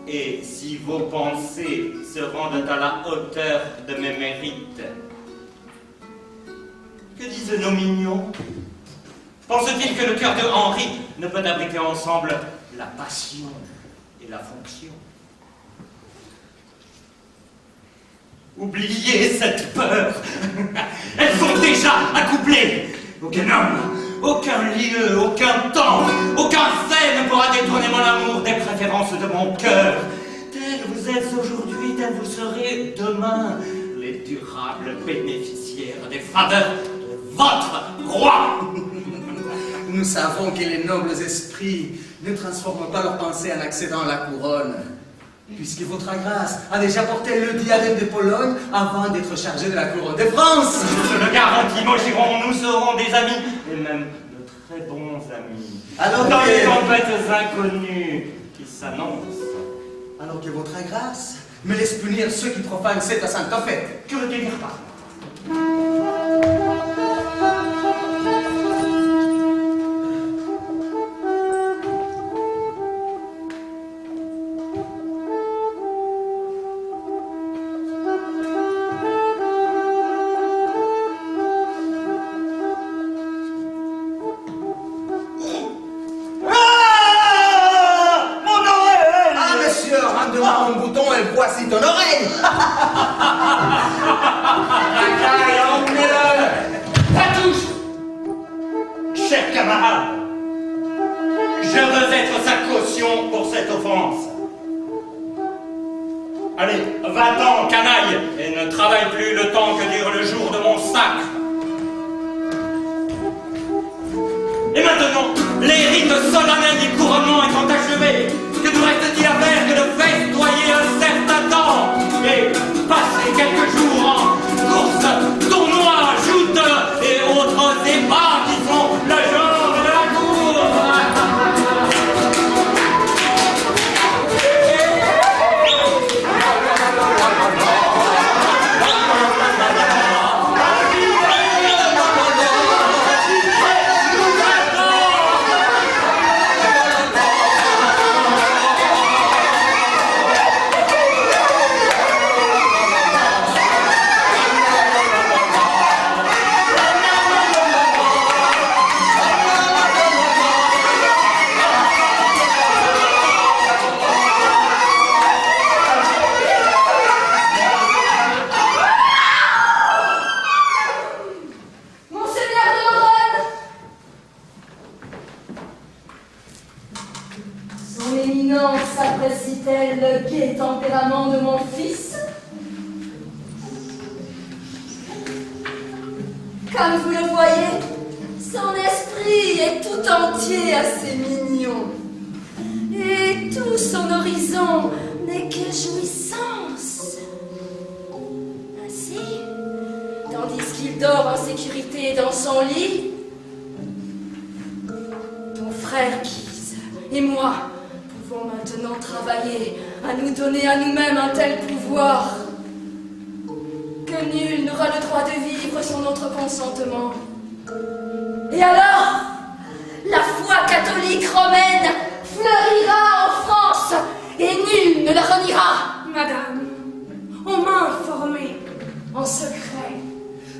et si vos pensées se rendent à la hauteur de mes mérites. Que disent nos mignons? Pense-t-il que le cœur de Henri ne peut abriter ensemble la passion et la fonction? Oubliez cette peur. Elles sont déjà accouplées. Aucun homme, aucun lieu, aucun temps, aucun fait ne pourra détourner mon amour des préférences de mon cœur. Tel vous êtes aujourd'hui, tel vous serez demain, les durables bénéficiaires des faveurs de votre roi. Nous savons que les nobles esprits ne transforment pas leurs pensées en accédant à la couronne, puisque votre grâce a déjà porté le diadème de Pologne avant d'être chargé de la couronne de France. Je le garantis, mon Giron, nous serons des amis, et même de très bons amis. Alors dans que... les tempêtes inconnues qui s'annoncent. Alors que votre grâce me laisse punir ceux qui profanent cette sainte fête. Que veux-tu dire par là? Voici ton oreille. Emmenez-le. Tatouche. Cher camarade, je veux être sa caution pour cette offense. Allez, va-t'en, canaille, et ne travaille plus le temps que dure le jour de mon sacre. Et maintenant, les rites solennels du couronnement étant achevés, que nous reste-t-il à faire que de festoyer un certain temps et passer quelques jours en courses, tournois, joutes et autres débats qui sont le genre de la cour. le gai tempérament de mon fils. Comme vous le voyez, son esprit est tout entier assez mignon. Et tout son horizon n'est que jouissance. Ainsi, tandis qu'il dort en sécurité dans son lit, ton frère Guise et moi pouvons maintenant travailler à nous donner à nous-mêmes un tel pouvoir que nul n'aura le droit de vivre sans notre consentement. Et alors, la foi catholique romaine fleurira en France et nul ne la reniera. Madame, on m'a informé, en secret,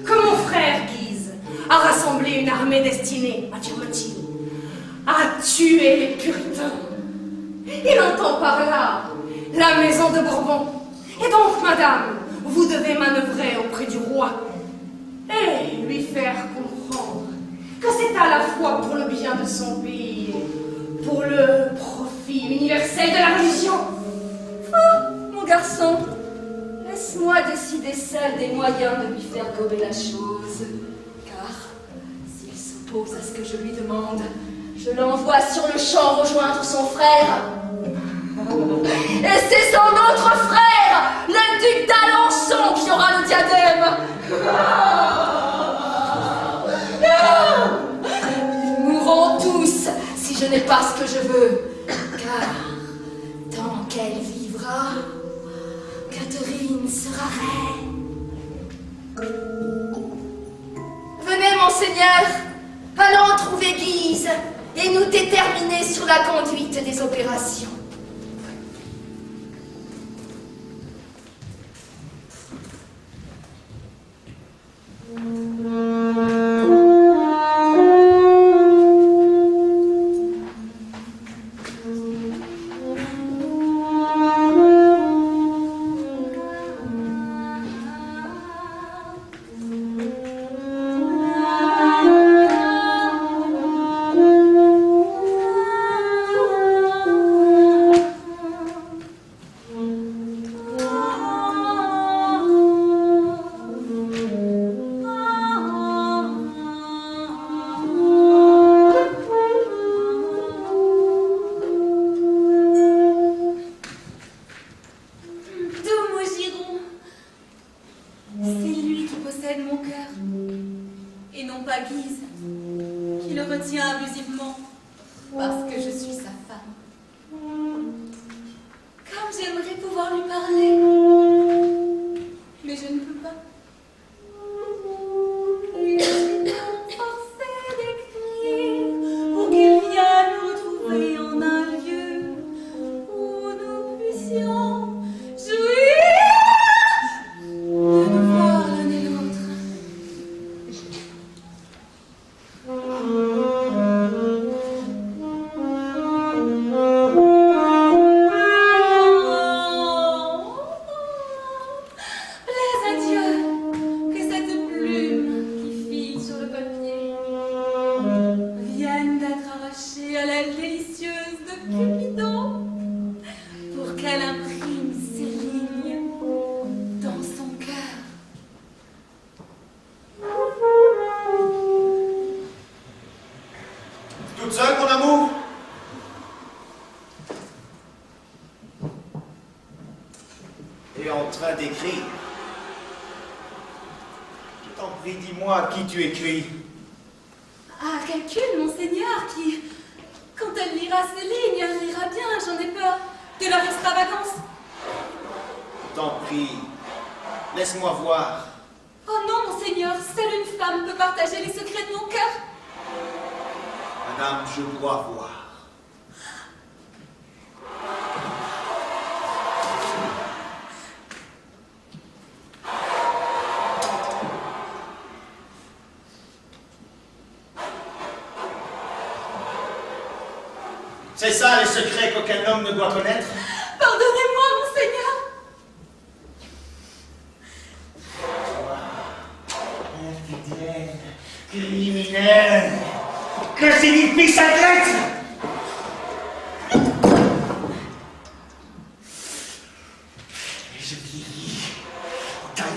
que mon frère Guise a rassemblé une armée destinée, affirme-t-il, à tuer les puritains. Il entend par là la maison de Bourbon. Et donc, madame, vous devez manœuvrer auprès du roi et lui faire comprendre que c'est à la fois pour le bien de son pays et pour le profit universel de la religion. Oh, mon garçon, laisse-moi décider seul des moyens de lui faire gober la chose. Car s'il s'oppose à ce que je lui demande, je l'envoie sur le champ rejoindre son frère. Et c'est son autre frère, le duc d'Alençon, qui aura le diadème. Ils mourront tous si je n'ai pas ce que je veux. Car tant qu'elle vivra, Catherine sera reine. Venez, monseigneur, allons trouver Guise et nous déterminer sur la conduite des opérations. Dis-moi à qui tu écris. À quelqu'une, monseigneur, qui, quand elle lira ces lignes, elle lira bien, j'en ai peur, de leur extravagance. T'en prie, laisse-moi voir. Oh non, monseigneur, seule une femme peut partager les secrets de mon cœur. Madame, je dois voir. C'est ça les secrets qu'aucun homme ne doit connaître? Pardonnez-moi, monseigneur. Infidèle, criminel, que signifie cette lettre?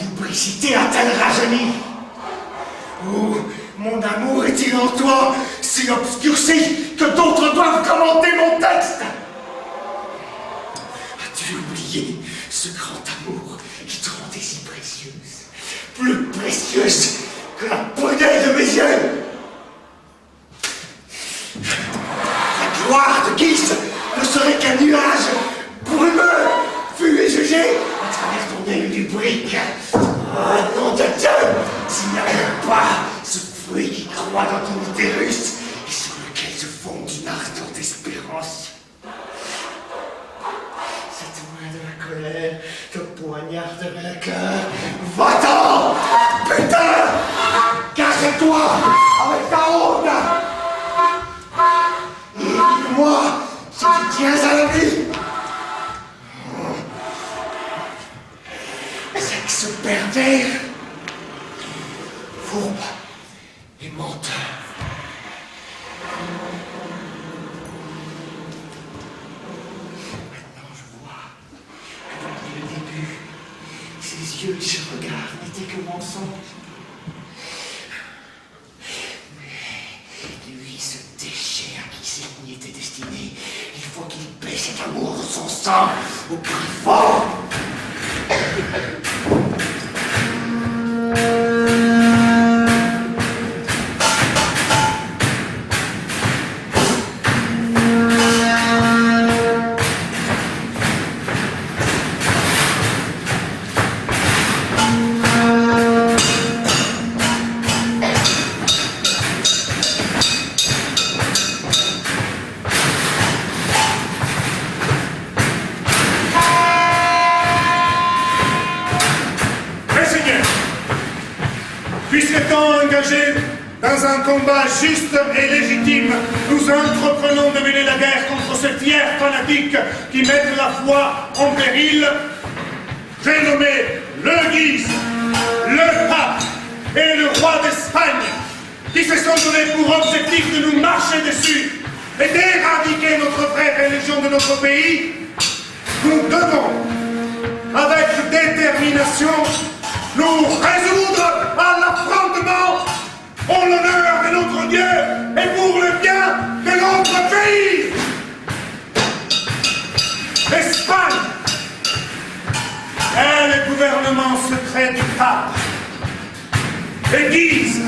lubricité a-t-elle rajeuni? Ou mon amour est-il en toi si obscurci que d'autres doivent commenter mon texte? As-tu oublié ce grand amour qui te rendait si précieuse, plus précieuse que la prunelle de mes yeux? La gloire de Guise ne serait qu'un nuage brumeux, fut jugé à travers ton œil lubrique. Oh, nom de Dieu, s'il n'y avait pas ce fruit qui croît dans ton utérus et sur lequel se fonde une ardente espérance. Cette main de la colère te poignarderait le cœur. Va-t'en, putain! Cache-toi avec ta honte! Et dis-moi si tu tiens à la vie. Sexe pervers, fourbe et menteur. Maintenant je vois que depuis le début, ses yeux et ce regard n'étaient que mensonges. Mais lui, ce déchet à qui cette nuit était destinée, il faut qu'il paie cet amour de son sang au prix fort. Dans un combat juste et légitime, nous entreprenons de mener la guerre contre ces fiers fanatiques qui mettent la foi en péril. J'ai nommé le Guise, le pape et le roi d'Espagne, qui se sont donnés pour objectif de nous marcher dessus et d'éradiquer notre vraie religion de notre pays. Nous devons, avec détermination, nous résoudre à l'affrontement pour l'honneur de notre Dieu et pour le bien de notre pays. L'Espagne est le gouvernement secret du pape. Et Guise,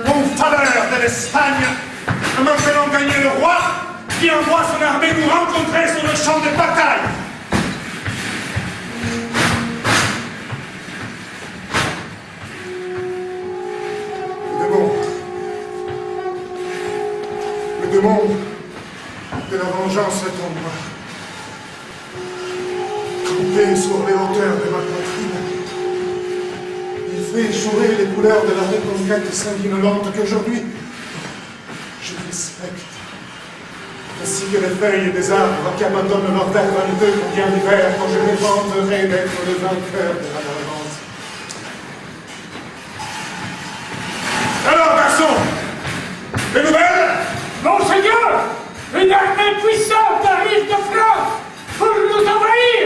en faveur de l'Espagne, a maintenant gagné le roi qui envoie son armée nous rencontrer sur le champ de bataille. Le démon de la vengeance est en moi. Campé sur les hauteurs de ma poitrine, il fait échouer les couleurs de la reconquête sanguinolente qu'aujourd'hui je respecte, ainsi que les feuilles des arbres qui abandonnent leur verre vaniteux pour bien l'hiver quand je m'éventerai d'être le vainqueur de la vengeance. Alors, garçon, des nouvelles? Monseigneur, une armée puissante arrive de France pour nous envahir.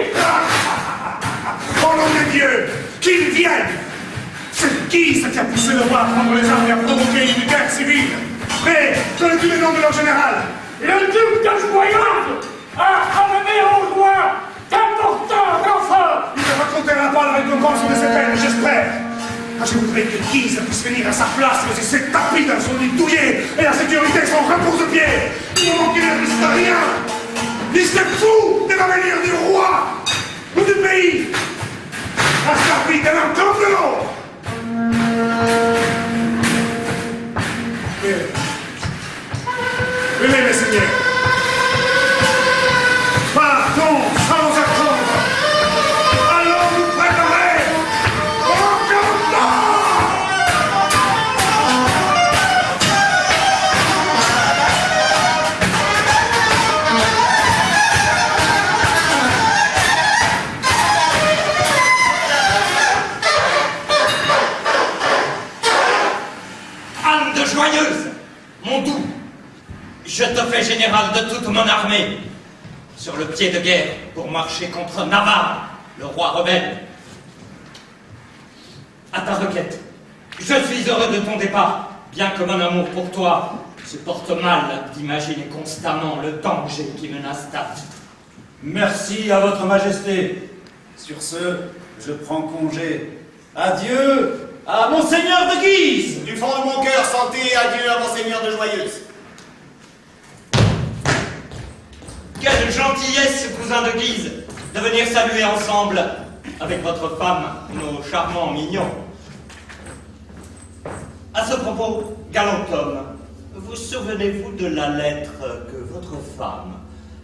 Au nom de Dieu, qu'ils viennent. C'est Guise qui a poussé le roi à prendre les armes et à provoquer une guerre civile. Mais, connais-tu le nom de leur général? Le duc de Joyande a amené au roi d'importants renforts. Il ne racontera pas la récompense de ses peines, j'espère. Je voudrais que Guise puisse venir à sa place, mais il s'est tapis dans son lit douillet et la sécurité son repose-pied. Il ne manquait de rien. Il s'est fou de l'avenir du roi ou du pays. À servi de l'un comme de l'autre. Venez, mes seigneurs. Partons sans attendre. Allons nous préparer au combat. Âme de joyeuse, mon doux, je te fais général de toute mon armée, sur le pied de guerre pour marcher contre Navarre, le roi rebelle. à ta requête. Je suis heureux de ton départ, bien que mon amour pour toi se porte mal d'imaginer constamment le danger qui menace ta vie. Merci à votre majesté. Sur ce, je prends congé. Adieu à Monseigneur de Guise. Du fond de mon cœur, santé et adieu à Monseigneur de Joyeuse. Quelle gentillesse, cousin de Guise, de venir saluer ensemble, avec votre femme, nos charmants mignons. À ce propos, galant homme, vous souvenez-vous de la lettre que votre femme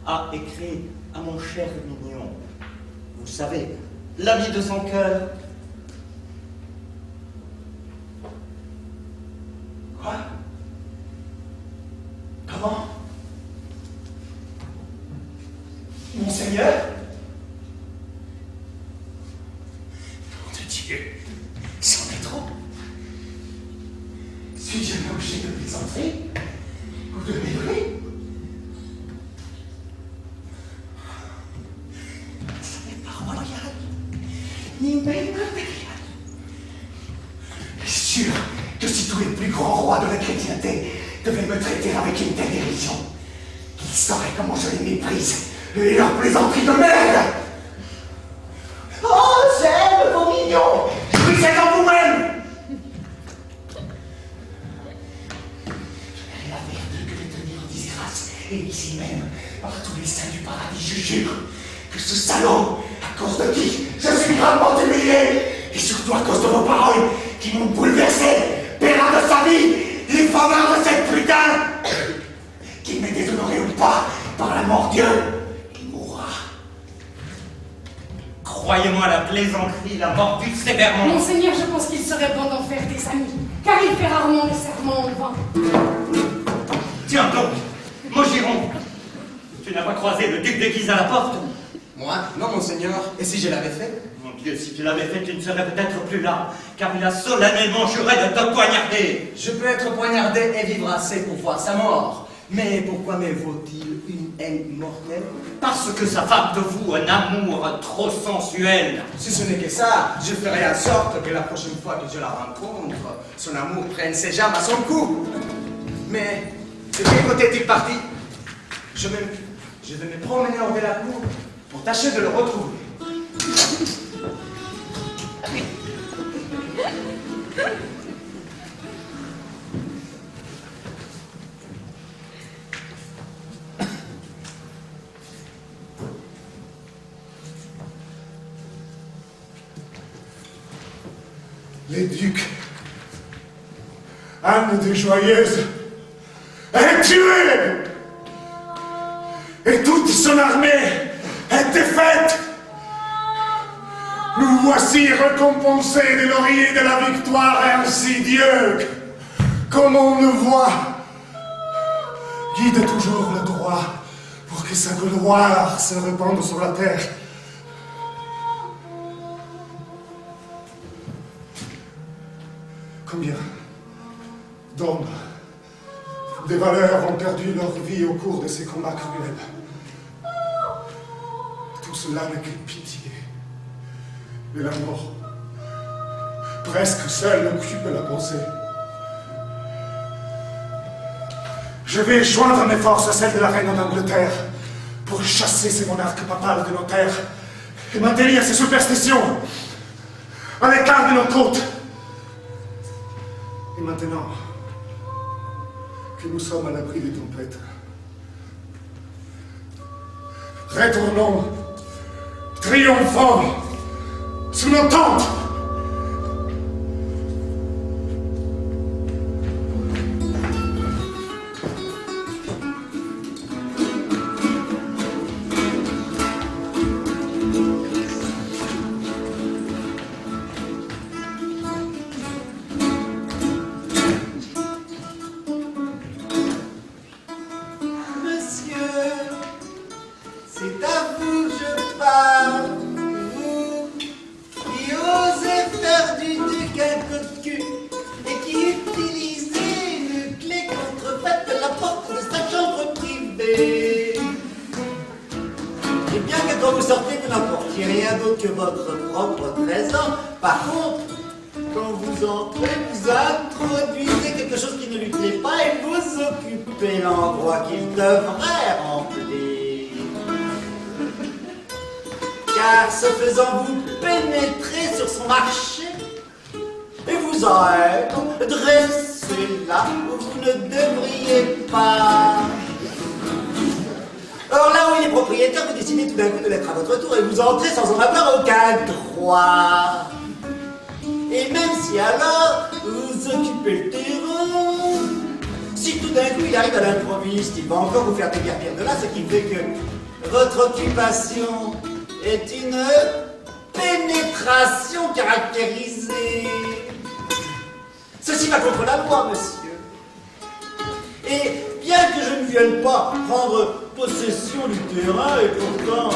a écrite à mon cher mignon? Vous savez, l'ami de son cœur. Quoi? Comment? Monseigneur? Nom de Dieu, c'en est trop. Suis-je un objet de plaisanterie ou de mépris? Ce n'est pas royal, ni même impérial. Sûr que si tous les plus grands rois de la chrétienté devaient me traiter avec une telle dérision, qu'ils sauraient comment je les méprise et leur plaisanterie de merde. Oh, j'aime vos mignons. Jouissez en vous-même. Je n'ai la vertu que de tenir en disgrâce, et ici même, par tous les saints du paradis, je jure que ce salaud, à cause de qui je suis gravement humilié, et surtout à cause de vos paroles qui m'ont bouleversé, paiera de sa vie les faveurs de cette putain, qu'il m'ait déshonoré ou pas, par la mort Dieu, il mourra. Croyez-moi, la plaisanterie l'a mordu sévèrement. Monseigneur, je pense qu'il serait bon d'en faire des amis, car il fait rarement des serments en vain. Tiens donc, Maugiron, tu n'as pas croisé le duc de Guise à la porte? Moi? Non, monseigneur. Et si je l'avais fait? Mon Dieu, si tu l'avais fait, tu ne serais peut-être plus là, car il a solennellement juré de te poignarder. Je peux être poignardé et vivre assez pour voir sa mort. Mais pourquoi me vaut-il une haine mortelle? Parce que sa femme te voue un amour trop sensuel. Si ce n'est que ça, je ferai en sorte que la prochaine fois que je la rencontre, son amour prenne ses jambes à son cou. Mais de quel côté est-il parti? Je vais me promener hors de la cour pour tâcher de le retrouver. Les ducs, Anne de Joyeuse, est tuée! Et toute son armée est défaite! Nous voici récompensés des lauriers de la victoire, et ainsi Dieu, comme on le voit, guide toujours le droit pour que sa gloire se répande sur la terre. Combien d'hommes, des valeurs ont perdu leur vie au cours de ces combats cruels. Tout cela n'est que pitié. Et la mort, presque seule, occupe la pensée. Je vais joindre mes forces à celles de la reine d'Angleterre pour chasser ces monarques papales de nos terres et maintenir ces superstitions à l'écart de nos côtes. Et maintenant que nous sommes à l'abri des tempêtes, retournons, triomphants, sous nos tentes. Quand vous entrez, vous introduisez quelque chose qui ne lui plaît pas et vous occupez l'endroit qu'il devrait remplir. Car ce faisant, vous pénétrez sur son marché et vous en êtes dressé là où vous ne devriez pas. Or là où il est propriétaire, vous décidez tout d'un coup de l'être à votre tour et vous entrez sans en avoir aucun droit. Et même si alors vous occupez le terrain, si tout d'un coup il arrive à l'improviste, il va encore vous faire déguerpir de là, ce qui fait que votre occupation est une pénétration caractérisée. Ceci va contre la loi, monsieur. Et bien que je ne vienne pas prendre possession du terrain, et pourtant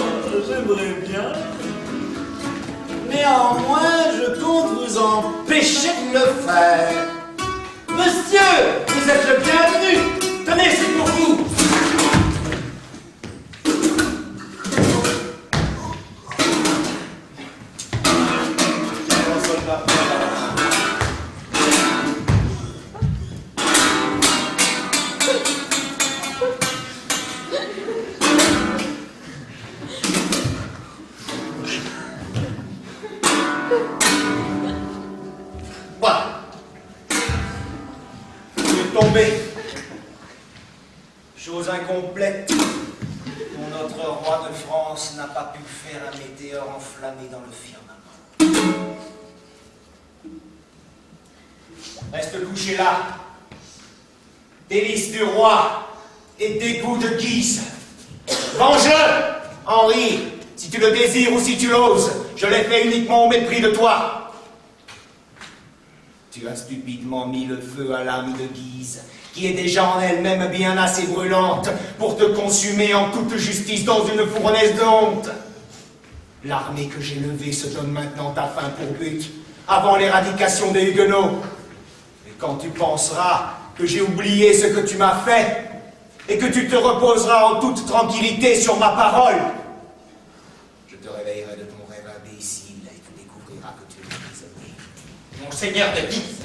j'aimerais bien, néanmoins je compte vous empêcher de le faire. Monsieur, vous êtes le bienvenu. Tenez, c'est pour vous. Chose incomplète dont notre roi de France n'a pas pu faire un météore enflammé dans le firmament. Reste couché là. Délice du roi et dégoût de Guise. Venge-le, Henri, si tu le désires ou si tu l'oses. Je l'ai fait uniquement au mépris de toi. Tu as stupidement mis le feu à l'âme de Guise, qui est déjà en elle-même bien assez brûlante pour te consumer en toute justice dans une fournaise d'honte. L'armée que j'ai levée se donne maintenant ta fin pour but, avant l'éradication des Huguenots. Et quand tu penseras que j'ai oublié ce que tu m'as fait, et que tu te reposeras en toute tranquillité sur ma parole, je te réveillerai de ton rêve imbécile et tu découvriras que tu es prisonnier. Monseigneur de Guise,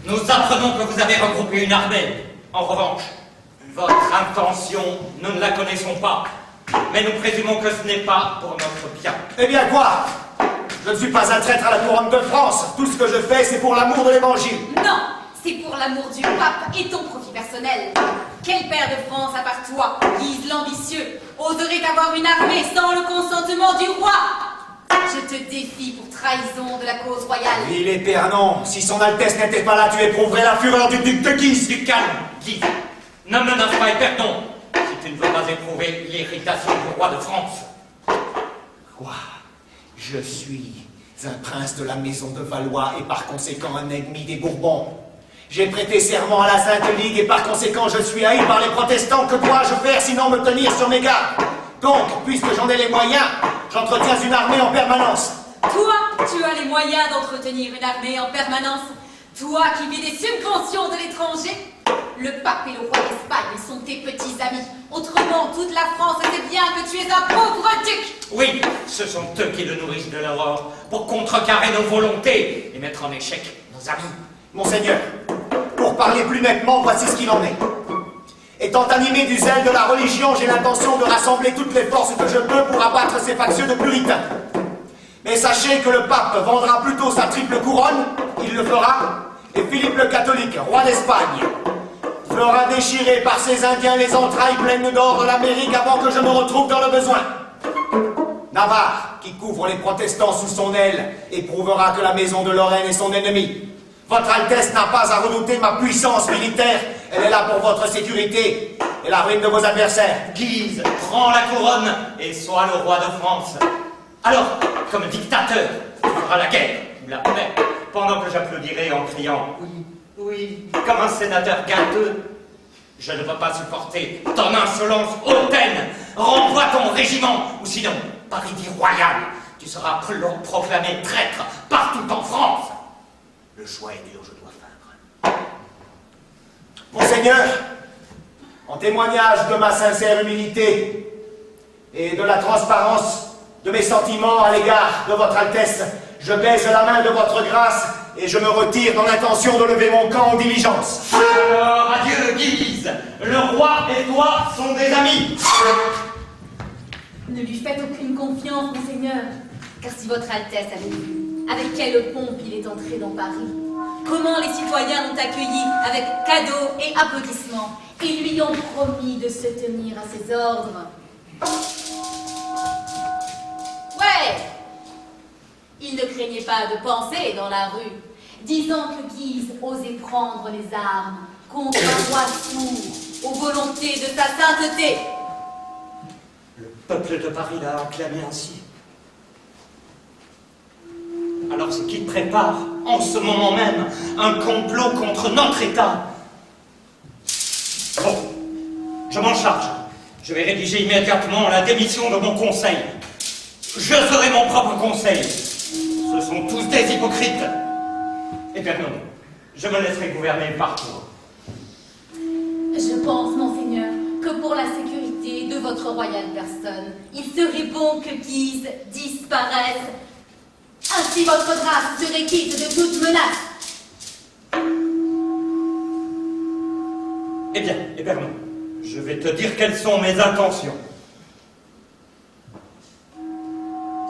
nous apprenons que vous avez regroupé une armée. En revanche, votre intention, nous ne la connaissons pas. Mais nous présumons que ce n'est pas pour notre bien. Eh bien quoi? Je ne suis pas un traître à la couronne de France. Tout ce que je fais, c'est pour l'amour de l'évangile. Non, c'est pour l'amour du pape et ton profit personnel. Quel père de France, à part toi, Guise l'ambitieux, oserait avoir une armée sans le consentement du roi? Je te défie pour trahison de la cause royale. Il est Pernon. Si son Altesse n'était pas là, tu éprouverais la fureur du duc de Guise. Du calme, Guise. Ne menace pas Épernon, si tu ne veux pas éprouver l'irritation du roi de France. Quoi? Je suis un prince de la maison de Valois et par conséquent un ennemi des Bourbons. J'ai prêté serment à la Sainte Ligue et par conséquent je suis haï par les protestants. Que dois-je faire sinon me tenir sur mes gardes? Donc, puisque j'en ai les moyens, j'entretiens une armée en permanence. Toi, tu as les moyens d'entretenir une armée en permanence. Toi qui vis des subventions de l'étranger. Le pape et le roi d'Espagne sont tes petits amis. Autrement, toute la France sait bien que tu es un pauvre duc. Oui, ce sont eux qui le nourrissent de l'aurore pour contrecarrer nos volontés et mettre en échec nos amis. Monseigneur, pour parler plus nettement, voici ce qu'il en est. Étant animé du zèle de la religion, j'ai l'intention de rassembler toutes les forces que je peux pour abattre ces factieux de puritains. Mais sachez que le pape vendra plutôt sa triple couronne, il le fera, et Philippe le catholique, roi d'Espagne, fera déchirer par ces Indiens les entrailles pleines d'or de l'Amérique avant que je me retrouve dans le besoin. Navarre, qui couvre les protestants sous son aile, éprouvera que la maison de Lorraine est son ennemi. Votre Altesse n'a pas à redouter ma puissance militaire. Elle est là pour votre sécurité et la ruine de vos adversaires. Guise, prends la couronne et sois le roi de France. Alors, comme dictateur, tu feras la guerre ou la paix, pendant que j'applaudirai en criant oui, oui, comme un sénateur gâteux. Je ne veux pas supporter ton insolence hautaine. Renvoie ton régiment, ou sinon, par édit royal, tu seras proclamé traître partout en France. Le choix est dur, je dois feindre. Monseigneur, en témoignage de ma sincère humilité et de la transparence de mes sentiments à l'égard de votre Altesse, je baise la main de votre grâce et je me retire dans l'intention de lever mon camp en diligence. Alors, adieu, Guise. Le roi et toi sont des amis. Ne lui faites aucune confiance, monseigneur, car si votre Altesse avait vu avec quelle pompe il est entré dans Paris, comment les citoyens l'ont accueilli avec cadeaux et applaudissements, et lui ont promis de se tenir à ses ordres. Ouais! Il ne craignait pas de penser dans la rue, disant que Guise osait prendre les armes contre un roi sourd aux volontés de sa sainteté. Le peuple de Paris l'a acclamé ainsi. Alors c'est qu'il prépare, en ce moment même, un complot contre notre État. Bon, je m'en charge. Je vais rédiger immédiatement la démission de mon conseil. Je serai mon propre conseil. Ce sont tous des hypocrites. Eh bien non, je me laisserai gouverner par toi. Je pense, monseigneur, que pour la sécurité de votre royale personne, il serait bon que Guise disparaisse. Ainsi votre grâce serait quitte de toute menace. Eh bien non. Je vais te dire quelles sont mes intentions.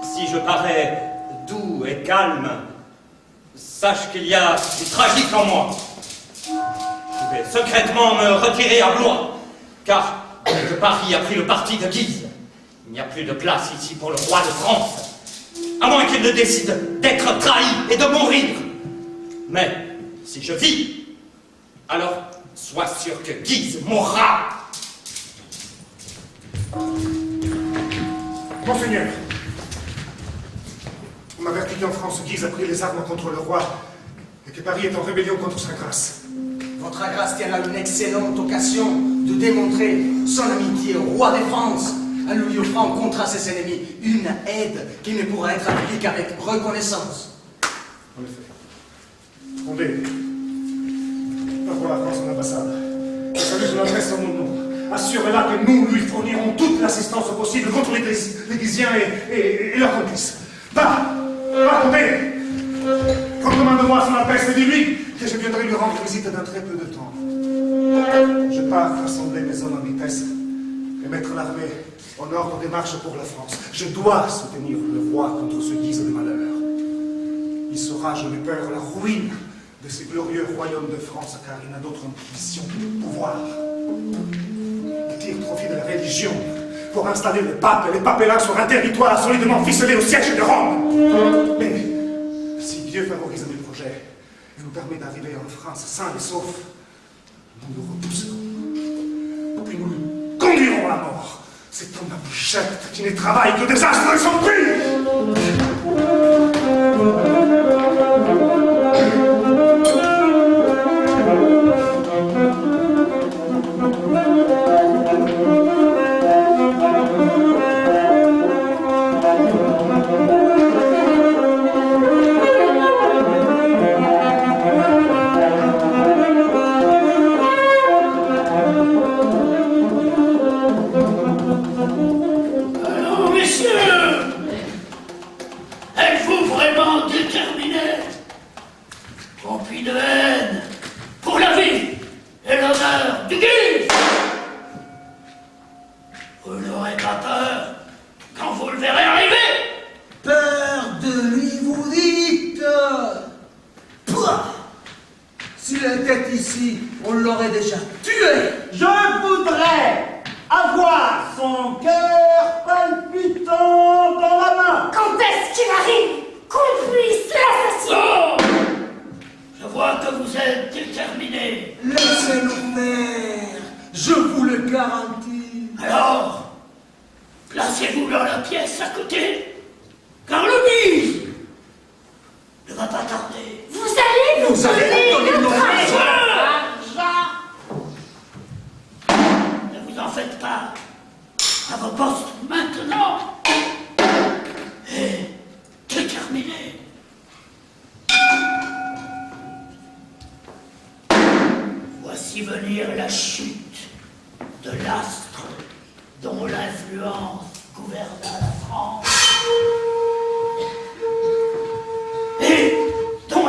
Si je parais doux et calme, sache qu'il y a du tragique en moi. Je vais secrètement me retirer à Blois, car que Paris a pris le parti de Guise. Il n'y a plus de place ici pour le roi de France, à moins qu'il ne décide d'être trahi et de mourir. Mais si je vis, alors sois sûr que Guise mourra. Monseigneur, on m'avertit qu'en France, Guise a pris les armes contre le roi et que Paris est en rébellion contre sa grâce. Votre grâce tiendra une excellente occasion de démontrer son amitié au roi de France en lui offrant contre ses ennemis une aide qui ne pourra être appliquée qu'avec reconnaissance. En effet. Condé, va voir la France en ambassade. Je salue son adresse en mon nom. Assure-la que nous lui fournirons toute l'assistance possible contre les Guisiens et leurs complices. Va, Condé. Recommande-moi son Altesse et dis-lui que je viendrai lui rendre visite dans très peu de temps. Je pars rassembler mes hommes en vitesse et mettre l'armée en ordre de marche pour la France. Je dois soutenir le roi contre ce Guise de malheur. Il saura, je n'ai peur, la ruine de ce glorieux royaume de France, car il n'a d'autre ambition que le pouvoir. Il tire profit de la religion pour installer le pape et les papelins sur un territoire solidement ficelé au siège de Rome. Mais si Dieu favorise mes projets et nous permet d'arriver en France sains et saufs, nous le repousserons. Puis nous le conduirons à la mort. Cet homme abject qui ne travaille que des astres de son pays.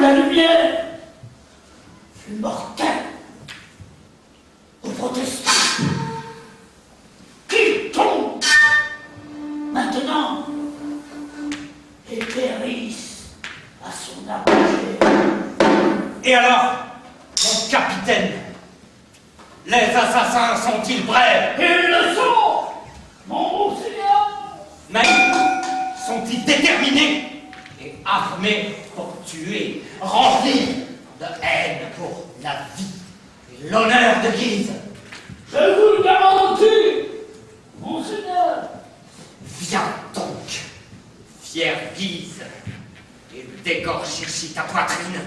la lumière fut mortelle aux protestants qui tombent maintenant et périssent à son apogée. Et alors, mon capitaine, les assassins sont-ils prêts? Ils le sont, mon monseigneur. Mais sont-ils déterminés et armés pour tuer, remplis de haine pour la vie et l'honneur de Guise? Je vous le garantis, monseigneur. Viens donc, fière Guise, et dégorge ici ta poitrine,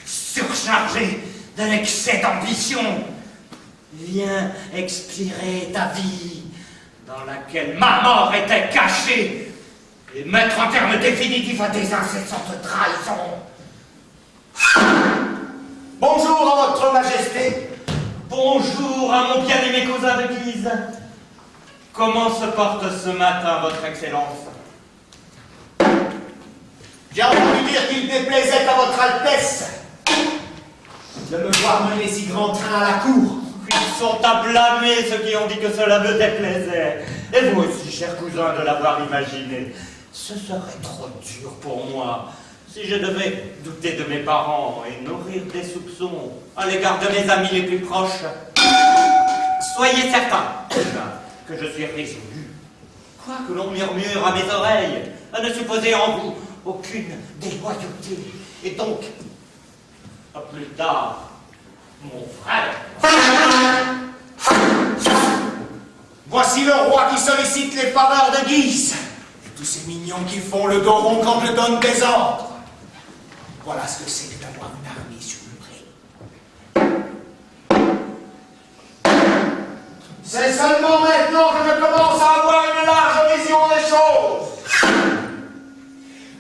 surchargée d'un excès d'ambition. Viens expirer ta vie, dans laquelle ma mort était cachée, et mettre un terme définitif à tes incessantes trahisons. Bonjour à votre majesté. Bonjour à mon bien-aimé cousin de Guise. Comment se porte ce matin, votre excellence? J'ai entendu dire qu'il déplaisait à votre Altesse de me voir mener si grand train à la cour. Ils sont à blâmer ceux qui ont dit que cela me déplaisait. Et vous aussi, cher cousin, de l'avoir imaginé. Ce serait trop dur pour moi si je devais douter de mes parents et nourrir des soupçons à l'égard de mes amis les plus proches. Soyez certains que je suis résolu, quoi que l'on murmure à mes oreilles, à ne supposer en vous aucune déloyauté. Et donc, à plus tard, mon frère. Voici le roi qui sollicite les faveurs de Guise. Et tous ces mignons qui font le dos rond quand je donne des ordres. Voilà ce que c'est que d'avoir une armée sur le pré. C'est seulement maintenant que je commence à avoir une large vision des choses.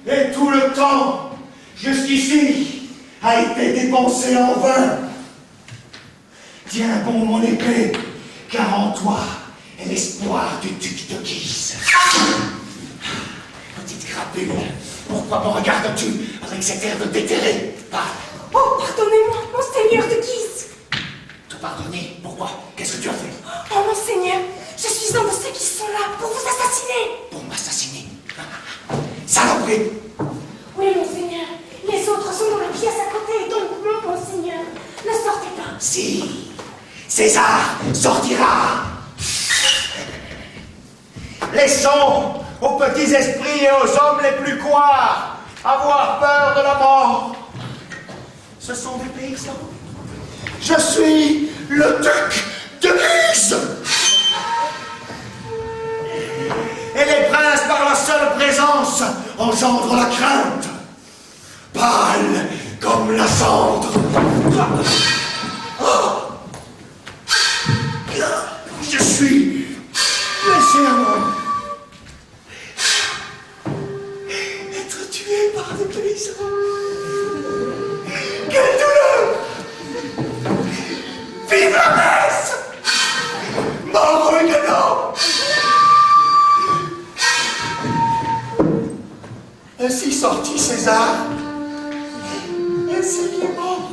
Et tout le temps, jusqu'ici, a été dépensé en vain. Tiens bon mon épée, car en toi est l'espoir du duc de Guise. Petite crapule, pourquoi me regardes-tu avec cet air de déterré? Parle. Oh, pardonnez-moi, monseigneur de Guise. Te pardonner? Pourquoi? Qu'est-ce que tu as fait? Oh, monseigneur, je suis un de ceux qui sont là pour vous assassiner. Pour m'assassiner? Saloperie! Oui, monseigneur, les autres sont dans la pièce à côté, donc non, monseigneur, ne sortez pas. Si, César sortira. Laissons aux petits esprits et aux hommes les plus couards avoir peur de la mort. Ce sont des paysans. Je suis le duc de Guise. Et les princes, par leur seule présence, engendrent la crainte. Pâle comme la cendre. Oh. Je suis légèrement être tué par des paysans. Quelle douleur! Vive la messe! Mort maintenant! Ainsi sortit César, ainsi il est mort.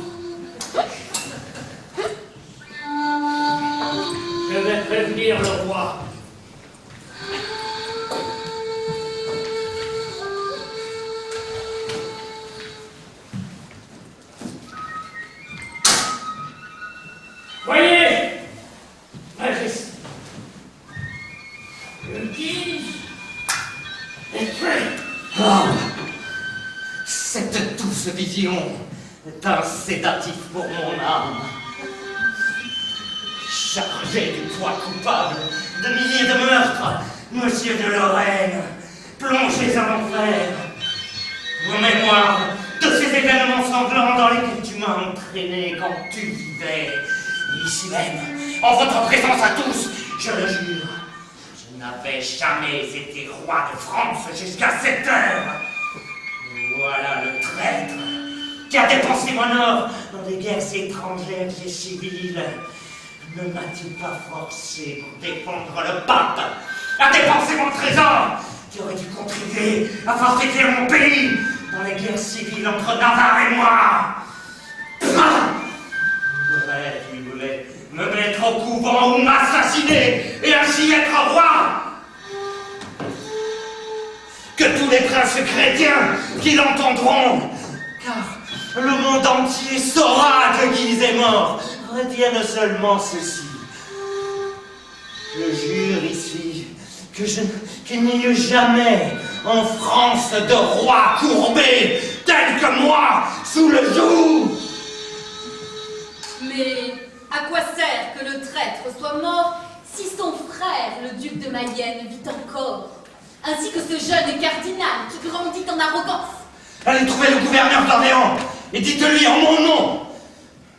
Je vais prévenir le roi. Voyez, majesté, le Guise est prêt. Ah, cette douce vision est un sédatif pour mon âme. Chargé du poids coupable de milliers de meurtres, monsieur de Lorraine, plongez en enfer. Vos mémoires de ces événements sanglants dans lesquels tu m'as entraîné quand tu vivais ici même, en votre présence à tous, je le jure, je n'avais jamais été roi de France jusqu'à cette heure. Voilà le traître qui a dépensé mon or dans des guerres étrangères et civiles. Ne m'a-t-il pas forcé pour défendre le pape à dépenser mon trésor qui aurait dû contribuer à fortifier mon pays dans les guerres civiles entre Navarre et moi. Il voulait me mettre au couvent ou m'assassiner et ainsi être roi. Que tous les princes chrétiens qui l'entendront, car le monde entier saura que Guise est mort, retiennent seulement ceci. Je jure ici qu'il n'y eut jamais en France de roi courbé tel que moi sous le joug. Mais à quoi sert que le traître soit mort si son frère, le duc de Mayenne, vit encore, ainsi que ce jeune cardinal qui grandit en arrogance? Allez trouver le gouverneur d'Orléans et dites-lui en mon nom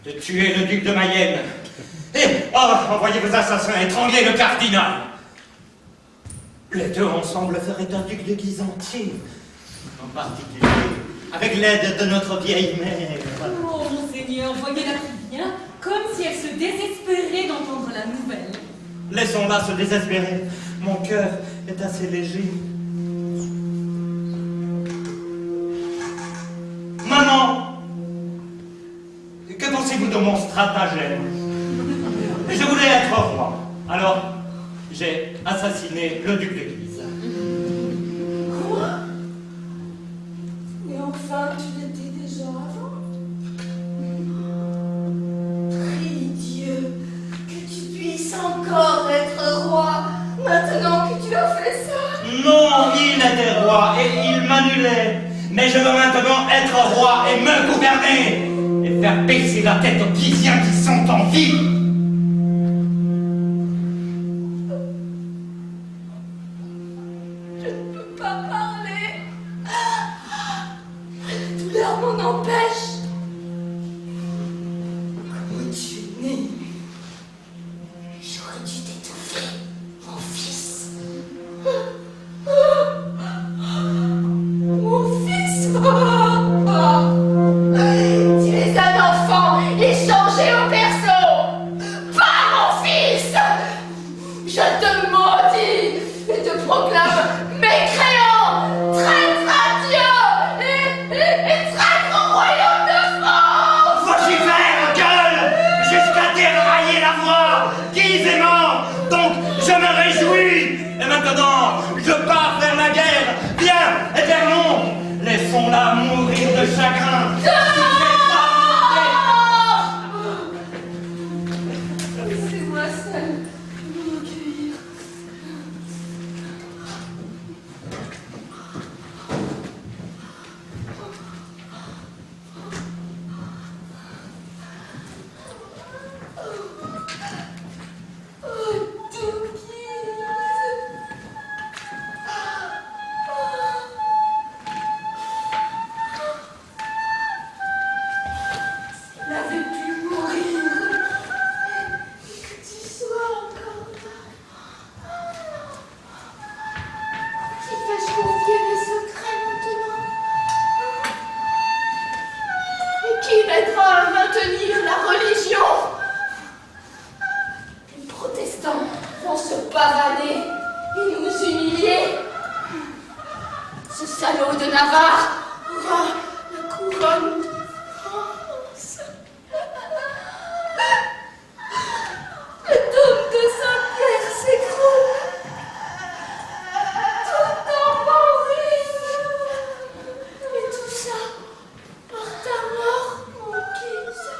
de tuer le duc de Mayenne. Et envoyez vos assassins étrangler le cardinal. Les deux ensemble feraient un duc de Guise entier, en particulier avec l'aide de notre vieille mère. Oh, monseigneur, voyez-la qui vient, comme si elle se désespérait d'entendre la nouvelle. Laissons-la se désespérer. Mon cœur est assez léger. Maman, que pensez-vous de mon stratagème? Je voulais être roi. Alors, j'ai assassiné le duc de Guise. Quoi? Mais enfin, tu l'étais déjà avant. Prie Dieu que tu puisses encore être roi, maintenant que tu as fait ça. Non, il était roi et il m'annulait. Mais je veux maintenant être roi et me gouverner et faire baisser la tête aux Guisiens qui sont en vie. Je ne peux pas parler. La douleur m'en empêche. Comment tu es né? J'aurais dû t'étouffer, mon fils. Mon fils. Tu es un enfant échangé au berceau. Pas mon fils. Je te maudis et te proclame mécréant, traître à Dieu et traître au royaume de France. Vocifère, gueule, jusqu'à dérailler la voix. Guise est mort, donc je me réjouis. Et maintenant, je pars vers la guerre. Viens, Éternon, laissons-la mourir de chagrin. Laissez-moi seul m'en accueillir. Il avait pu mourir. Que tu sois encore là. Qui fais-je confier mes secrets maintenant? Et qui m'aidera à maintenir la religion? Les protestants vont se pavaner et nous humilier. Ce salaud de Navarre aura la couronne de France. Le dôme de Saint-Pierre s'écroule. Tout en ruine. Et tout ça par ta mort, mon Guise.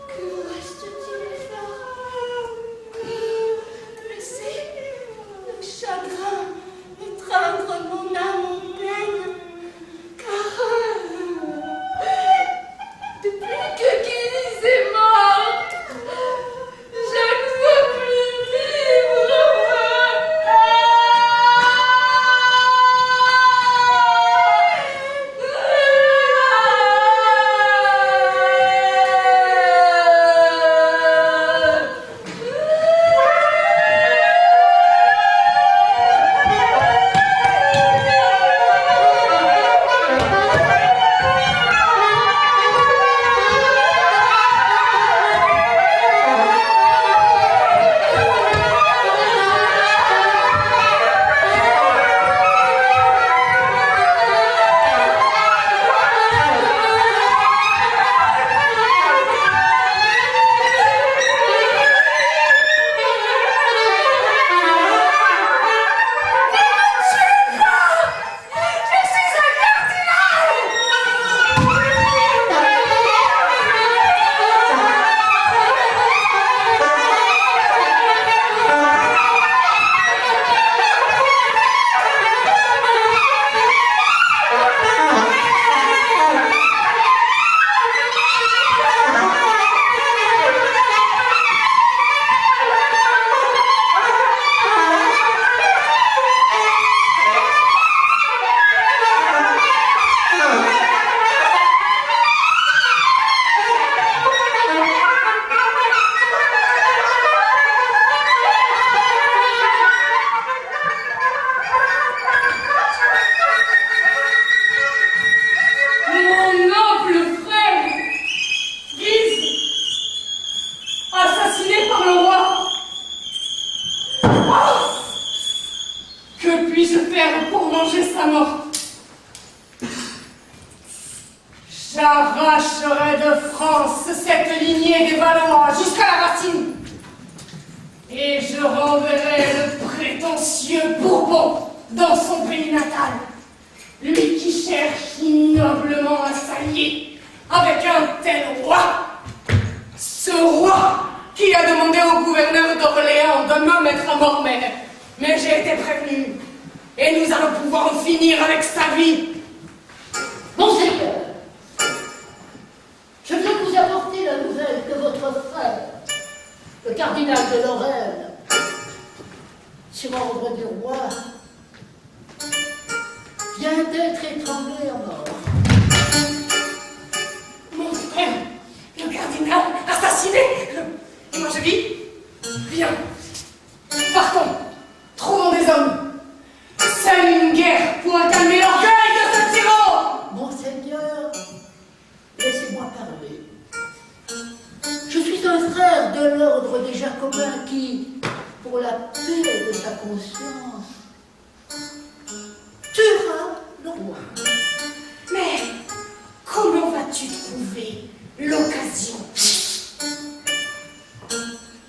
Que vous reste-t-il faire? Laissez le chagrin étreindre mon âme J'arracherai de France cette lignée des Valois jusqu'à la racine. Et je renverrai le prétentieux Bourbon dans son pays natal. Lui qui cherche ignoblement à s'allier avec un tel roi. Ce roi qui a demandé au gouverneur d'Orléans de me mettre à mort, mais j'ai été prévenu. Et nous allons pouvoir en finir avec sa vie. Monseigneur, je viens vous apporter la nouvelle que votre frère, le cardinal de Lorraine, sur ordre du roi, vient d'être étranglé à mort. Mon frère, le cardinal assassiné. Et moi je vis. Viens, partons, trouvons des hommes. Seule une guerre pourra calmer l'orgueil de ce tyran. Monseigneur, laissez-moi parler. Je suis un frère de l'ordre des Jacobins qui, pour la paix de sa conscience, tuera le roi. Mais comment vas-tu trouver l'occasion?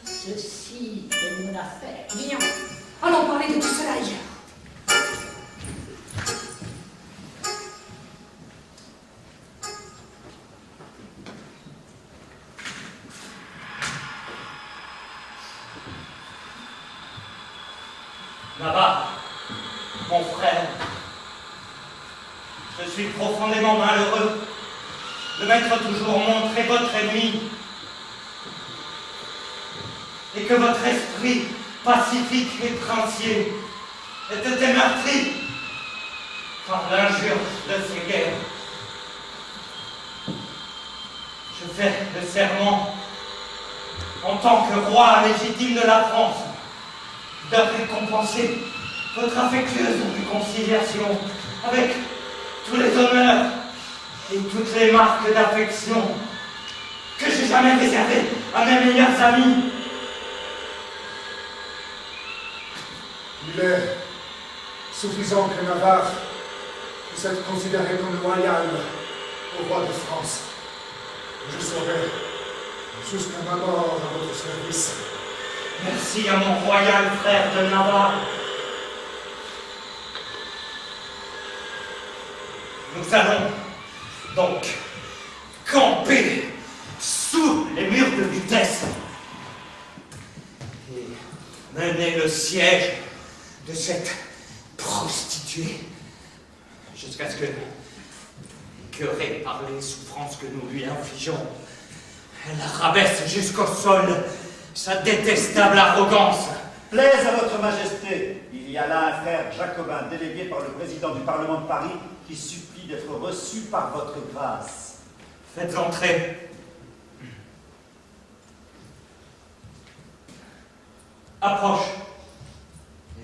Ceci est mon affaire. Viens, allons parler de tout cela ailleurs. Navarre, mon frère, je suis profondément malheureux de m'être toujours montré votre ennemi et que votre esprit pacifique et princier ait été meurtri par l'injure de ces guerres. Je fais le serment en tant que roi légitime de la France de récompenser votre affectueuse réconciliation avec tous les honneurs et toutes les marques d'affection que j'ai jamais réservées à mes meilleurs amis. Il est suffisant que Navarre puisse être considéré comme loyal au roi de France. Je serai jusqu'à ma mort à votre service. Merci à mon royal frère de Navarre. Nous allons donc camper sous les murs de Lutèce et mener le siège de cette prostituée jusqu'à ce que, écœurée par les souffrances que nous lui infligeons, elle rabaisse jusqu'au sol sa détestable arrogance. Plaise à votre majesté, il y a là un frère jacobin délégué par le président du Parlement de Paris qui supplie d'être reçu par votre grâce. Faites entrer. Approche.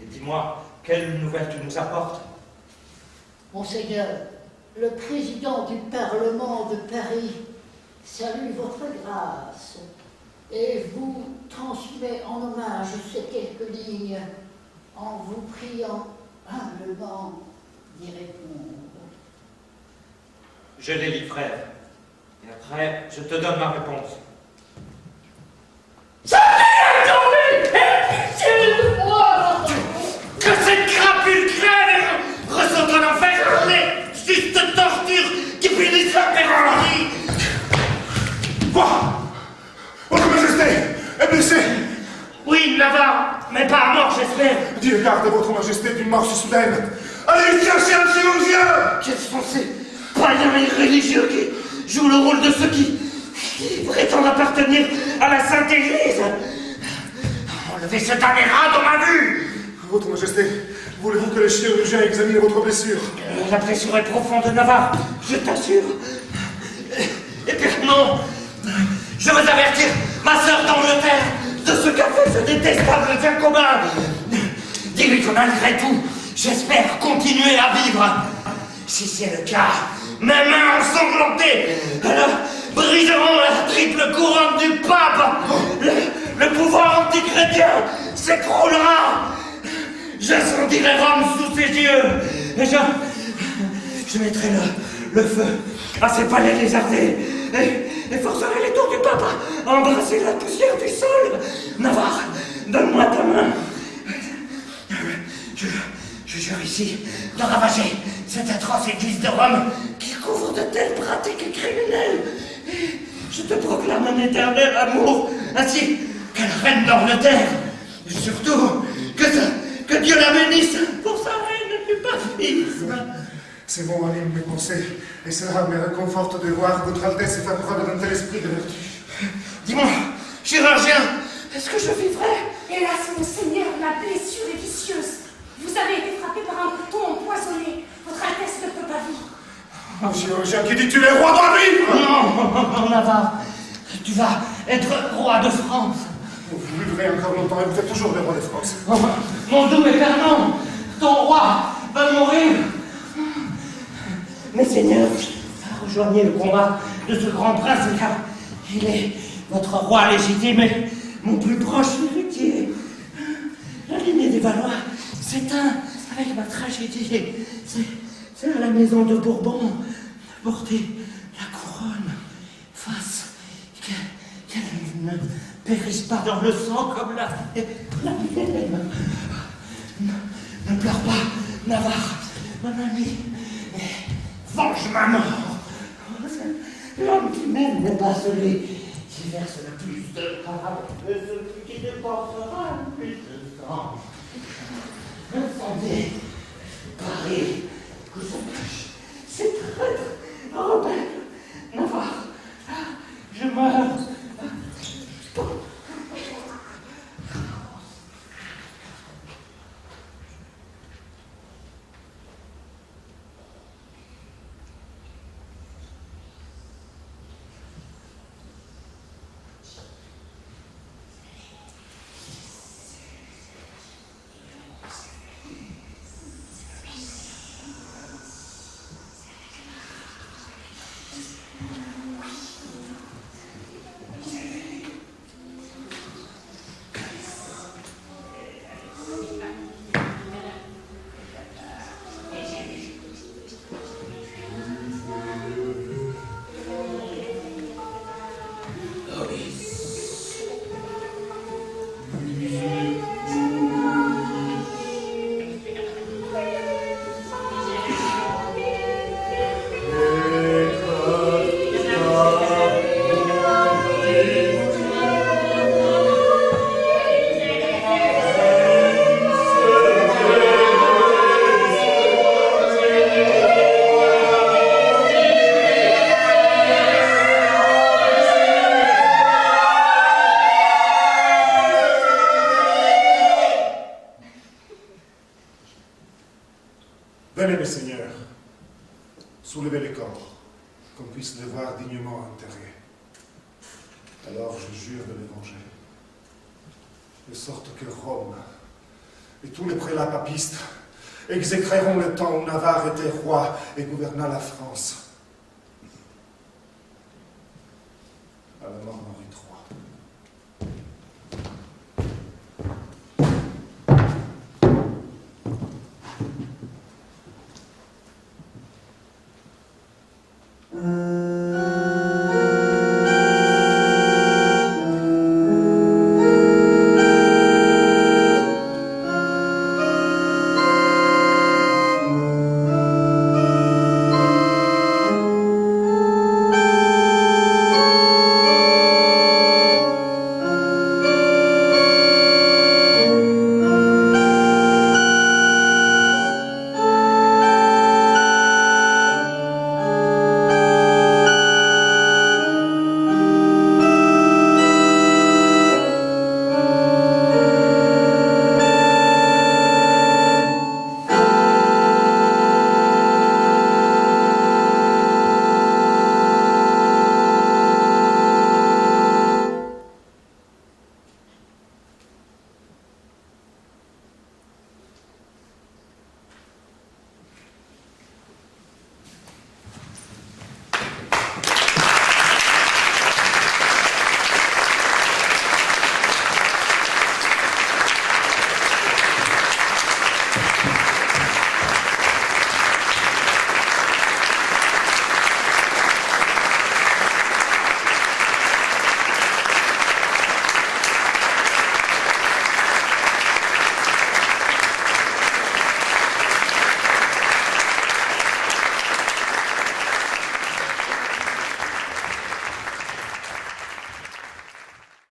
Et dis-moi, quelle nouvelle tu nous apportes? Monseigneur, le président du Parlement de Paris salue votre grâce et vous transmet en hommage ces quelques lignes en vous priant humblement d'y répondre. Je les lis, frère. Et après, je te donne ma réponse. Que cette crapule crève et ressente en enfer les justes tortures qui punissent la pérennerie. Quoi? Votre Majesté est blessée. Oui, Navarre, mais pas à mort, j'espère. Dieu garde votre Majesté d'une mort si soudaine. Allez chercher un chirurgien. Quels sont ces païens irréligieux qui jouent le rôle de ceux qui prétendent appartenir à la Sainte Église? Enlevez ce damné rat dans ma vue. Votre Majesté, voulez-vous que les chirurgiens examinent votre blessure? La blessure est profonde, Navarre, je t'assure. Et puis non, je veux avertir ma sœur d'Angleterre de ce qu'a fait ce détestable jacobin. Dis-lui que malgré tout, j'espère continuer à vivre. Si c'est le cas, mes mains ensanglantées briseront la triple couronne du pape. Le pouvoir antichrétien s'écroulera. Je sentirai Rome sous ses yeux. Et je mettrai le feu à ses palais lézardés et forcerai les tours du pape à embrasser la poussière du sol. Navarre, donne-moi ta main. Je jure ici de ravager cette atroce église de Rome qui couvre de telles pratiques criminelles. Et je te proclame un éternel amour, ainsi que la reine d'Angleterre. Et surtout, que Dieu la bénisse pour sa reine du papisme. C'est bon, anime mes pensées, et cela me réconforte de voir votre Altesse faire preuve d'un tel esprit de vertu. Dis-moi, chirurgien, est-ce que je vivrai? Hélas, monseigneur, ma blessure est vicieuse. Vous avez été frappé par un couteau empoisonné. Votre Altesse ne peut pas vivre. Un chirurgien qui dit tu es roi doit vivre! Non, Navarre, tu vas être roi de France. Vous vivrez encore longtemps et vous êtes toujours le roi de France. Oh, mon doux épernon, ton roi va mourir. Mes seigneurs, rejoignez le combat de ce grand prince, car il est votre roi légitime et mon plus proche héritier. La lignée des Valois s'éteint avec ma tragédie. C'est à la maison de Bourbon de porter la couronne, face qu'elle ne périsse pas dans le sang comme la mienne. Ne pleure pas, Navarre, mon ami. Venge ma mort. L'homme qui m'aime n'est pas celui qui verse le plus de larmes, mais celui qui dépensera le plus de sang. Attendez, Paris, vous empêche, c'est traître, rebelle, Navarre, je meurs. Venez, mes seigneurs, soulevez les corps, qu'on puisse les voir dignement enterrés. Alors je jure de les venger, de sorte que Rome et tous les prélats papistes exécreront le temps où Navarre était roi et gouverna la France.